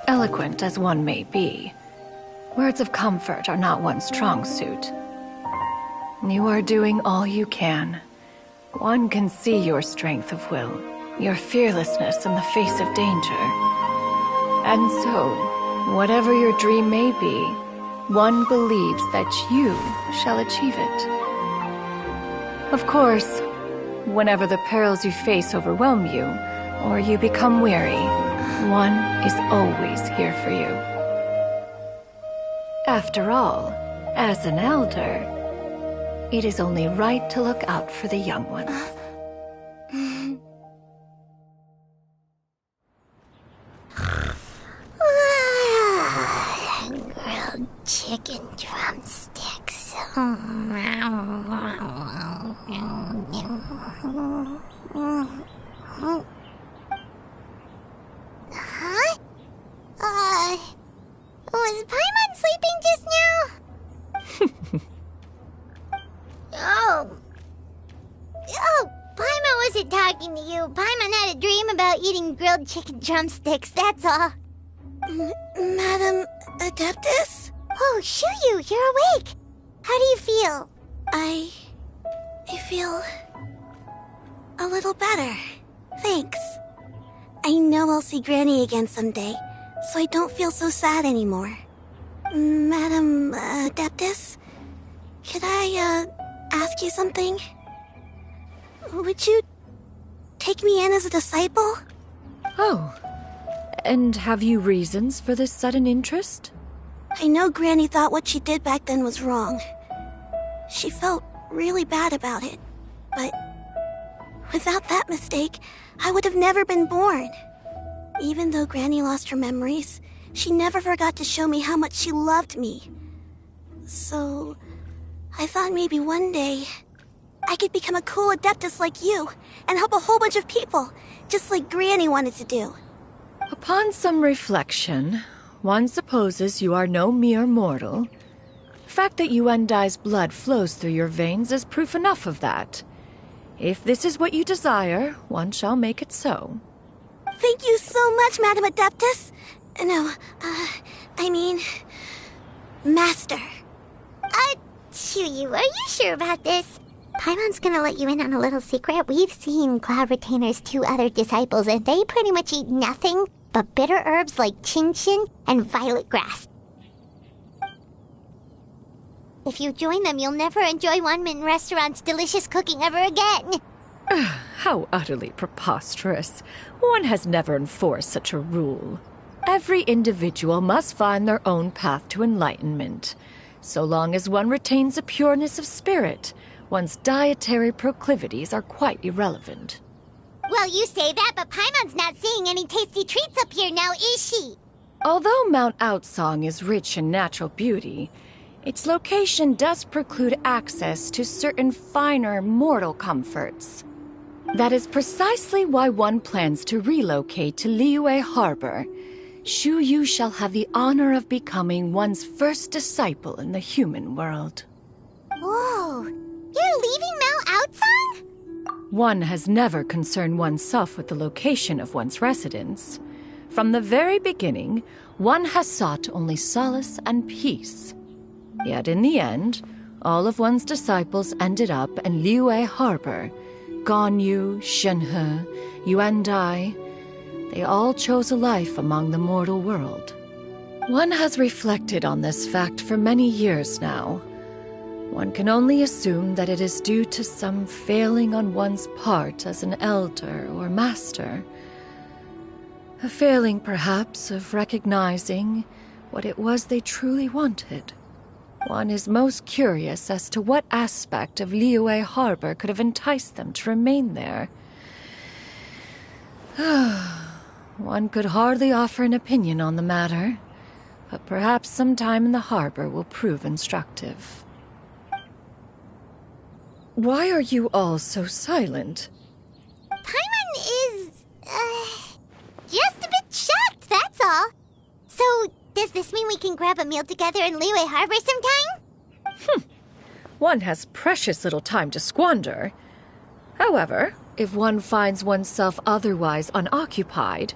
Eloquent as one may be, words of comfort are not one's strong suit. You are doing all you can. One can see your strength of will, your fearlessness in the face of danger. And so, whatever your dream may be, one believes that you shall achieve it. Of course, whenever the perils you face overwhelm you, or you become weary, one is always here for you. After all, as an elder, it is only right to look out for the young ones. Grilled chicken drumsticks. Huh? Was Paimon sleeping just now? Oh, Paimon wasn't talking to you. Paimon had a dream about eating grilled chicken drumsticks, that's all. Madam Adeptus? Oh, Xianyun, you're awake. How do you feel? I feel a little better. Thanks. I know I'll see Granny again someday, so I don't feel so sad anymore. Madam Adeptus, could I, ask you something? Would you take me in as a disciple? Oh, and have you reasons for this sudden interest? I know Granny thought what she did back then was wrong. She felt really bad about it, but without that mistake, I would have never been born. Even though Granny lost her memories, she never forgot to show me how much she loved me. So, I thought maybe one day I could become a cool Adeptus like you and help a whole bunch of people, just like Granny wanted to do. Upon some reflection, one supposes you are no mere mortal. The fact that Yuendai's blood flows through your veins is proof enough of that. If this is what you desire, one shall make it so. Thank you so much, Madam Adeptus. No, I mean... Master. Xianyun, are you sure about this? Paimon's gonna let you in on a little secret. We've seen Cloud Retainer's 2 other disciples, and they pretty much eat nothing but bitter herbs like Genshin and violet grass. If you join them, you'll never enjoy One Min Restaurant's delicious cooking ever again. How utterly preposterous. One has never enforced such a rule. Every individual must find their own path to enlightenment. So long as one retains a pureness of spirit, one's dietary proclivities are quite irrelevant. Well, you say that, but Paimon's not seeing any tasty treats up here now, is she? Although Mount Outsong is rich in natural beauty, its location does preclude access to certain finer mortal comforts. That is precisely why one plans to relocate to Liyue Harbor. Xianyun shall have the honor of becoming one's first disciple in the human world. Whoa, you're leaving Mount Outsong? One has never concerned oneself with the location of one's residence. From the very beginning, one has sought only solace and peace. Yet in the end, all of one's disciples ended up in Liyue Harbor. Ganyu, Shenhe, Yuandai, they all chose a life among the mortal world. One has reflected on this fact for many years now. One can only assume that it is due to some failing on one's part as an elder or master. A failing, perhaps, of recognizing what it was they truly wanted. One is most curious as to what aspect of Liyue Harbor could have enticed them to remain there. One could hardly offer an opinion on the matter, but perhaps some time in the harbor will prove instructive. Why are you all so silent? Paimon is, just a bit shocked, that's all. So, does this mean we can grab a meal together in Liyue Harbor sometime? One has precious little time to squander. However, if one finds oneself otherwise unoccupied,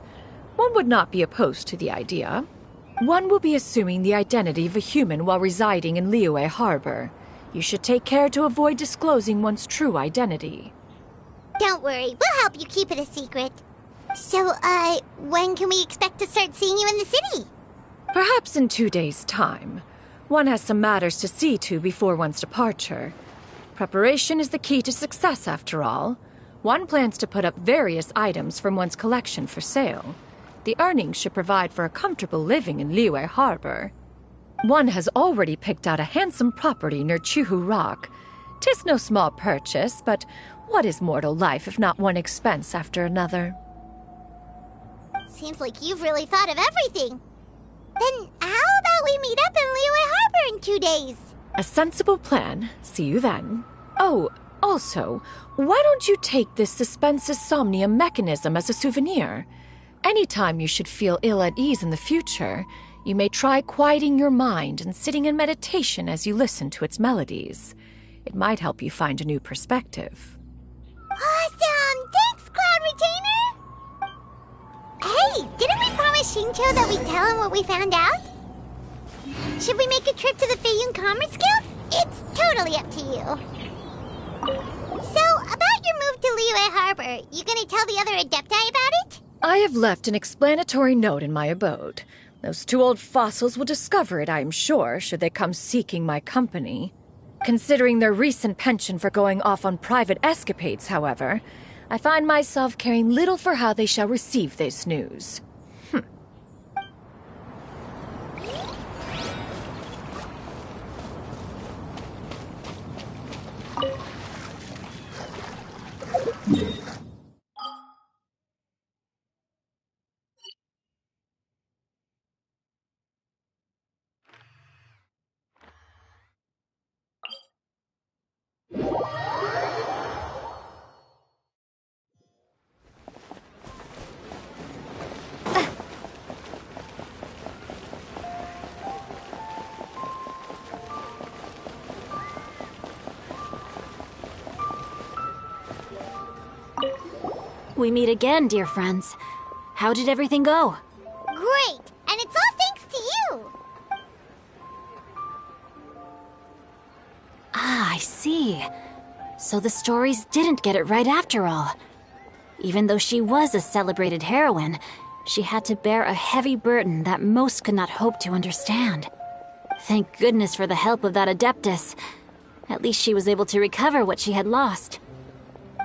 one would not be opposed to the idea. One will be assuming the identity of a human while residing in Liyue Harbor. You should take care to avoid disclosing one's true identity. Don't worry, we'll help you keep it a secret. So, when can we expect to start seeing you in the city? Perhaps in 2 days' time. One has some matters to see to before one's departure. Preparation is the key to success, after all. One plans to put up various items from one's collection for sale. The earnings should provide for a comfortable living in Liyue Harbor. One has already picked out a handsome property near Chuhu Rock. 'Tis no small purchase, but what is mortal life if not one expense after another? Seems like you've really thought of everything. Then how about we meet up in Liyue Harbor in 2 days? A sensible plan. See you then. Oh, also, why don't you take this suspense somnium mechanism as a souvenir? Anytime you should feel ill at ease in the future, you may try quieting your mind and sitting in meditation as you listen to its melodies. It might help you find a new perspective. Awesome! Thanks, Cloud Retainer! Hey, didn't we promise Xingqiu that we'd tell him what we found out? Should we make a trip to the Feiyun Commerce Guild? It's totally up to you. So, about your move to Liyue Harbor, you gonna tell the other Adepti about it? I have left an explanatory note in my abode. Those 2 old fossils will discover it, I am sure, should they come seeking my company. Considering their recent penchant for going off on private escapades, however, I find myself caring little for how they shall receive this news. We meet again, dear friends. How did everything go? Great! And it's all thanks to you! Ah, I see. So the stories didn't get it right after all. Even though she was a celebrated heroine, she had to bear a heavy burden that most could not hope to understand. Thank goodness for the help of that Adeptus. At least she was able to recover what she had lost.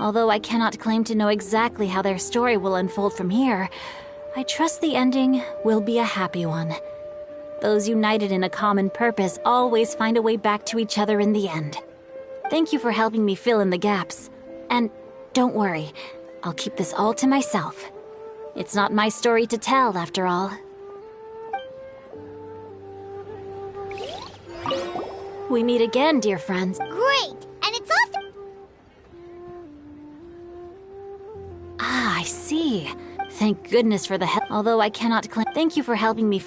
Although I cannot claim to know exactly how their story will unfold from here, I trust the ending will be a happy one. Those united in a common purpose always find a way back to each other in the end. Thank you for helping me fill in the gaps. And don't worry, I'll keep this all to myself. It's not my story to tell, after all. We meet again, dear friends. Great! And it's all Ah, I see. Thank goodness for the help. Although I cannot claim. Thank you for helping me.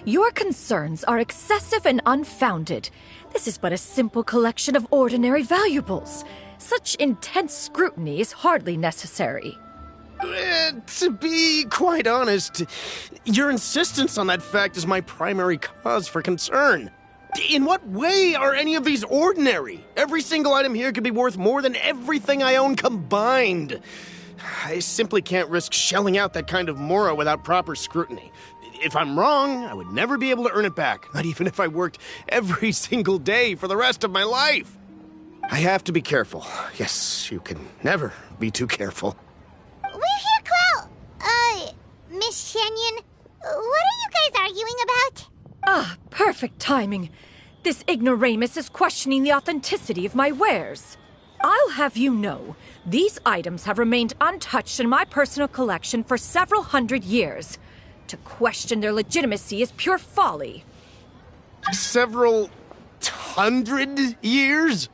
Your concerns are excessive and unfounded. This is but a simple collection of ordinary valuables. Such intense scrutiny is hardly necessary. To be quite honest, your insistence on that fact is my primary cause for concern. In what way are any of these ordinary? Every single item here could be worth more than everything I own combined. I simply can't risk shelling out that kind of mora without proper scrutiny. If I'm wrong, I would never be able to earn it back, not even if I worked every single day for the rest of my life. I have to be careful. Yes, you can never be too careful. We're here, Clow. Miss Xianyun, what are you guys arguing about? Ah, perfect timing. This ignoramus is questioning the authenticity of my wares. I'll have you know, these items have remained untouched in my personal collection for several hundred years. To question their legitimacy is pure folly. Several hundred years?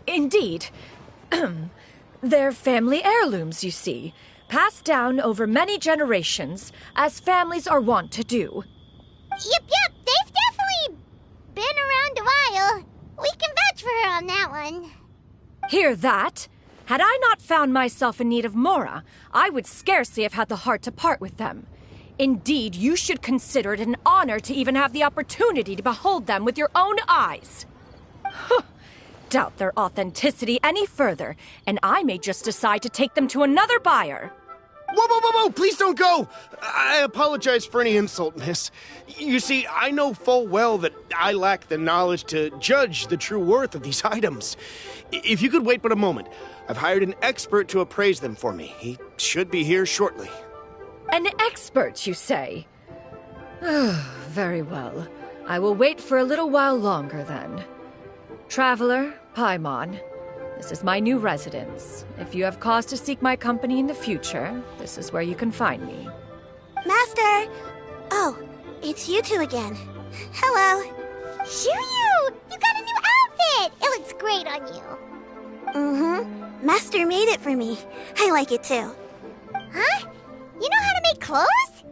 Indeed. They're family heirlooms, you see, passed down over many generations, as families are wont to do. Yep, they've definitely been around a while. We can vouch for her on that one. Hear that? Had I not found myself in need of mora, I would scarcely have had the heart to part with them. Indeed, you should consider it an honor to even have the opportunity to behold them with your own eyes. Doubt their authenticity any further, and I may just decide to take them to another buyer. Whoa, please don't go! I apologize for any insult, miss. You see, I know full well that I lack the knowledge to judge the true worth of these items. If you could wait but a moment, I've hired an expert to appraise them for me. He should be here shortly. An expert, you say? Very well. I will wait for a little while longer, then. Traveler, Paimon, this is my new residence. If you have cause to seek my company in the future, this is where you can find me. Master! Oh, it's you two again. Hello. Xianyun! You got a new outfit! It looks great on you. Mm-hmm. Master made it for me. I like it too. Huh? You know how to make clothes?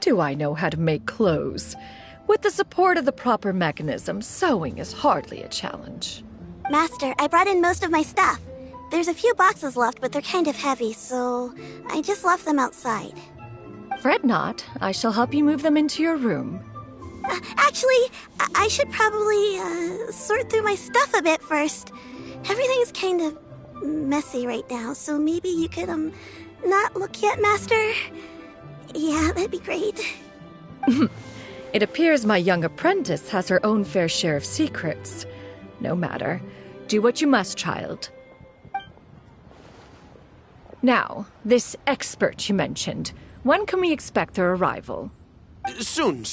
Do I know how to make clothes? With the support of the proper mechanism, sewing is hardly a challenge. Master, I brought in most of my stuff. There's a few boxes left, but they're kind of heavy, so I just left them outside. Fret not. I shall help you move them into your room. Actually, I should probably sort through my stuff a bit first. Everything's kind of messy right now, so maybe you could, not look yet, Master? Yeah, that'd be great. It appears my young apprentice has her own fair share of secrets. No matter. Do what you must, child. Now, this expert you mentioned, when can we expect their arrival? Soon.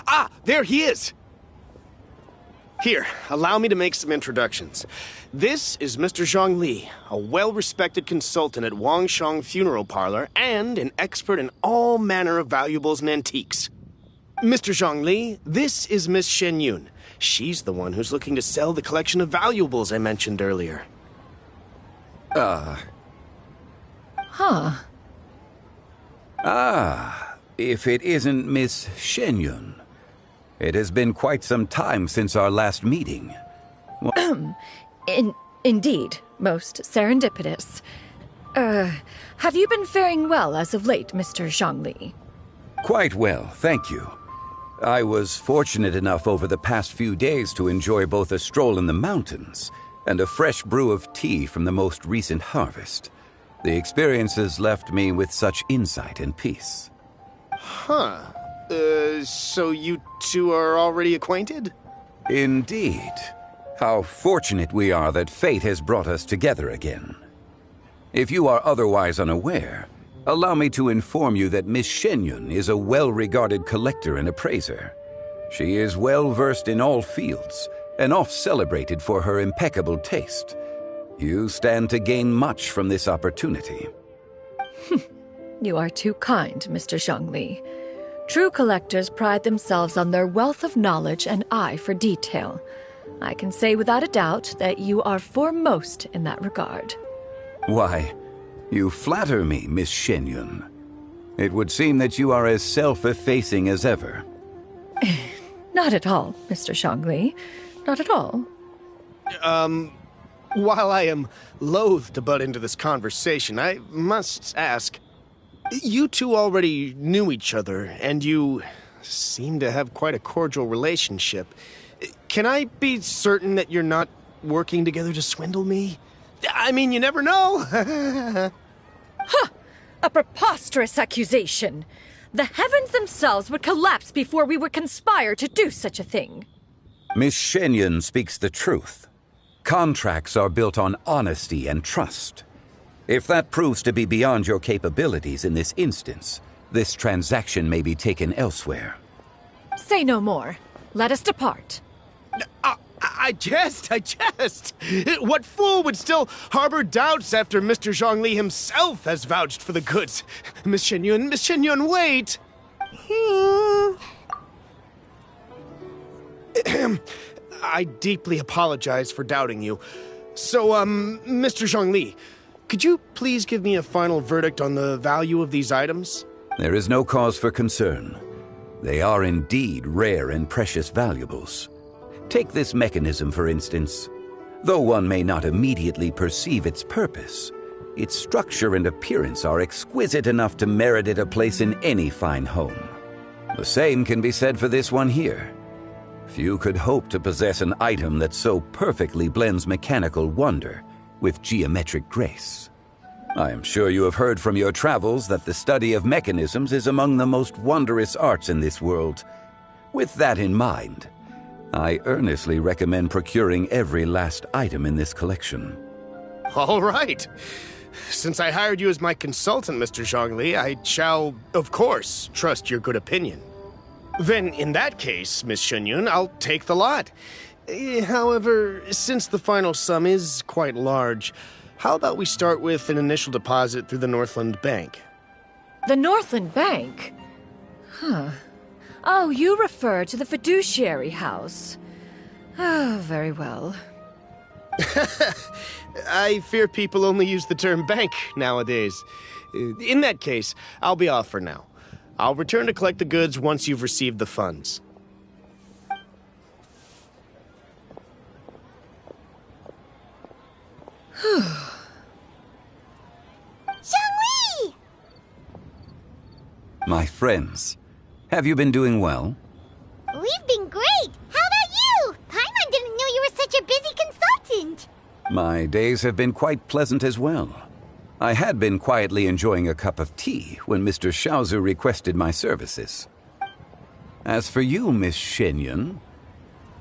Ah, there he is! Here, allow me to make some introductions. This is Mr. Zhongli, a well-respected consultant at Wangshang Funeral Parlor and an expert in all manner of valuables and antiques. Mr. Zhongli, this is Miss Xianyun. She's the one who's looking to sell the collection of valuables I mentioned earlier. If it isn't Miss Xianyun. It has been quite some time since our last meeting. Indeed, most serendipitous. Have you been faring well as of late, Mr. Zhongli? Quite well, thank you. I was fortunate enough over the past few days to enjoy both a stroll in the mountains and a fresh brew of tea from the most recent harvest. The experiences left me with such insight and peace. So you two are already acquainted? Indeed. How fortunate we are that fate has brought us together again. If you are otherwise unaware, allow me to inform you that Miss Xianyun is a well-regarded collector and appraiser. She is well-versed in all fields, and oft-celebrated for her impeccable taste. You stand to gain much from this opportunity. You are too kind, Mr. Zhongli. True collectors pride themselves on their wealth of knowledge and eye for detail. I can say without a doubt that you are foremost in that regard. Why, you flatter me, Miss Xianyun. It would seem that you are as self-effacing as ever. Not at all, Mr. Zhongli. Not at all. While I am loath to butt into this conversation, I must ask, you two already knew each other, and you seem to have quite a cordial relationship. Can I be certain that you're not working together to swindle me? I mean, you never know. Huh! A preposterous accusation. The heavens themselves would collapse before we would conspire to do such a thing. Miss Xianyun speaks the truth. Contracts are built on honesty and trust. If that proves to be beyond your capabilities in this instance, this transaction may be taken elsewhere. Say no more. Let us depart. I jest. What fool would still harbor doubts after Mr. Zhongli himself has vouched for the goods? Miss Xianyun, wait! I deeply apologize for doubting you. So, Mr. Zhongli, could you please give me a final verdict on the value of these items? There is no cause for concern. They are indeed rare and precious valuables. Take this mechanism, for instance. Though one may not immediately perceive its purpose, its structure and appearance are exquisite enough to merit it a place in any fine home. The same can be said for this one here. Few could hope to possess an item that so perfectly blends mechanical wonder with geometric grace. I am sure you have heard from your travels that the study of mechanisms is among the most wondrous arts in this world. With that in mind, I earnestly recommend procuring every last item in this collection. All right. Since I hired you as my consultant, Mr. Zhongli, I shall, of course, trust your good opinion. Then, in that case, Miss Xianyun, I'll take the lot. However, since the final sum is quite large, how about we start with an initial deposit through the Northland Bank? The Northland Bank? Huh. Oh, you refer to the fiduciary house. Oh, very well. I fear people only use the term bank nowadays. In that case, I'll be off for now. I'll return to collect the goods once you've received the funds. Zhongli! My friends, have you been doing well? We've been great! How about you? Paimon didn't know you were such a busy consultant! My days have been quite pleasant as well. I had been quietly enjoying a cup of tea when Mr. Xiaozu requested my services. As for you, Miss Xianyun,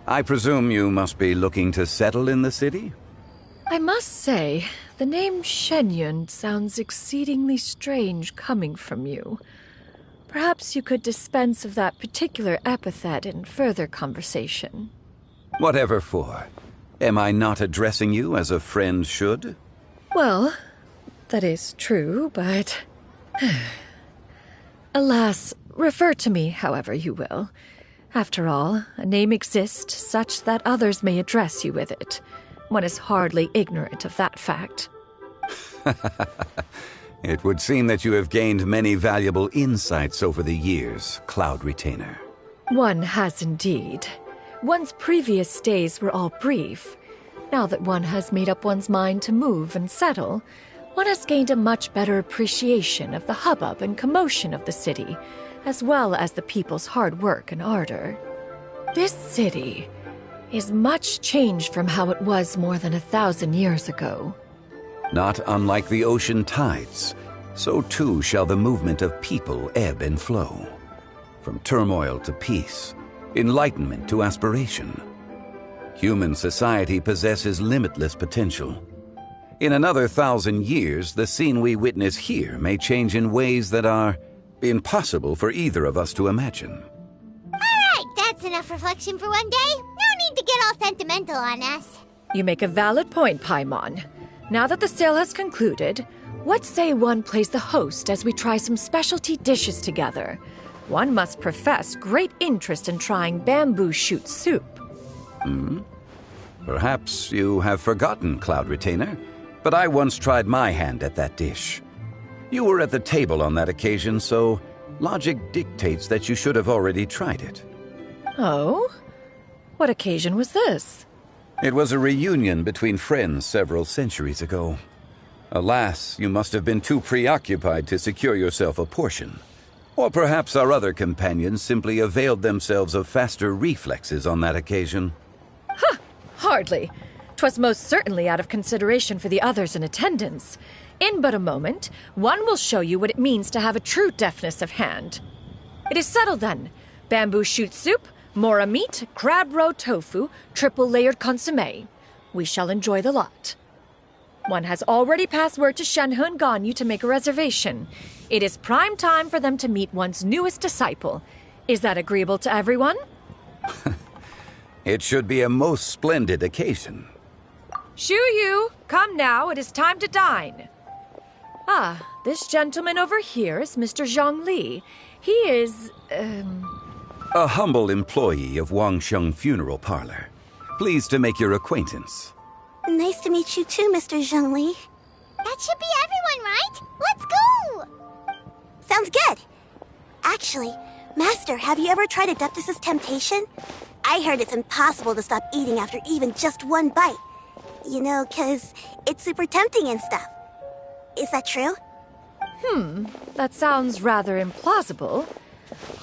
I presume you must be looking to settle in the city? I must say, the name Xianyun sounds exceedingly strange coming from you. Perhaps you could dispense of that particular epithet in further conversation. Whatever for. Am I not addressing you as a friend should? Well, that is true, but... Alas, refer to me however you will. After all, a name exists such that others may address you with it. One is hardly ignorant of that fact. It would seem that you have gained many valuable insights over the years, Cloud Retainer. One has indeed. One's previous stays were all brief. Now that one has made up one's mind to move and settle, one has gained a much better appreciation of the hubbub and commotion of the city, as well as the people's hard work and ardor. This city is much changed from how it was more than 1,000 years ago. Not unlike the ocean tides, so too shall the movement of people ebb and flow. From turmoil to peace, enlightenment to aspiration. Human society possesses limitless potential. In another 1,000 years, the scene we witness here may change in ways that are impossible for either of us to imagine. Alright, that's enough reflection for one day. No need to get all sentimental on us. You make a valid point, Paimon. Now that the sale has concluded, what say one plays the host as we try some specialty dishes together? One must profess great interest in trying bamboo shoot soup. Perhaps you have forgotten, Cloud Retainer, but I once tried my hand at that dish. You were at the table on that occasion, so logic dictates that you should have already tried it. Oh? What occasion was this? It was a reunion between friends several centuries ago. Alas, you must have been too preoccupied to secure yourself a portion. Or perhaps our other companions simply availed themselves of faster reflexes on that occasion. Ha! Hardly. 'Twas most certainly out of consideration for the others in attendance. In but a moment, one will show you what it means to have a true deftness of hand. It is settled then. Bamboo shoot soup, mora meat, crab roe tofu, triple-layered consommé. We shall enjoy the lot. One has already passed word to Xianyun and Ganyu to make a reservation. It is prime time for them to meet one's newest disciple. Is that agreeable to everyone? It should be a most splendid occasion. Xianyun, come now, it is time to dine. Ah, this gentleman over here is Mr. Zhongli. He is, A humble employee of Wangsheng Funeral Parlor. Pleased to make your acquaintance. Nice to meet you too, Mr. Zhongli. That should be everyone, right? Let's go! Sounds good. Actually, Master, have you ever tried Adeptus' temptation? I heard it's impossible to stop eating after even just one bite. You know, 'cause it's super tempting and stuff. Is that true? That sounds rather implausible.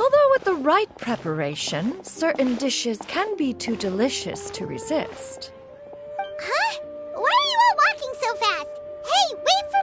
Although with the right preparation, certain dishes can be too delicious to resist. Huh? Why are you all walking so fast? Hey, wait for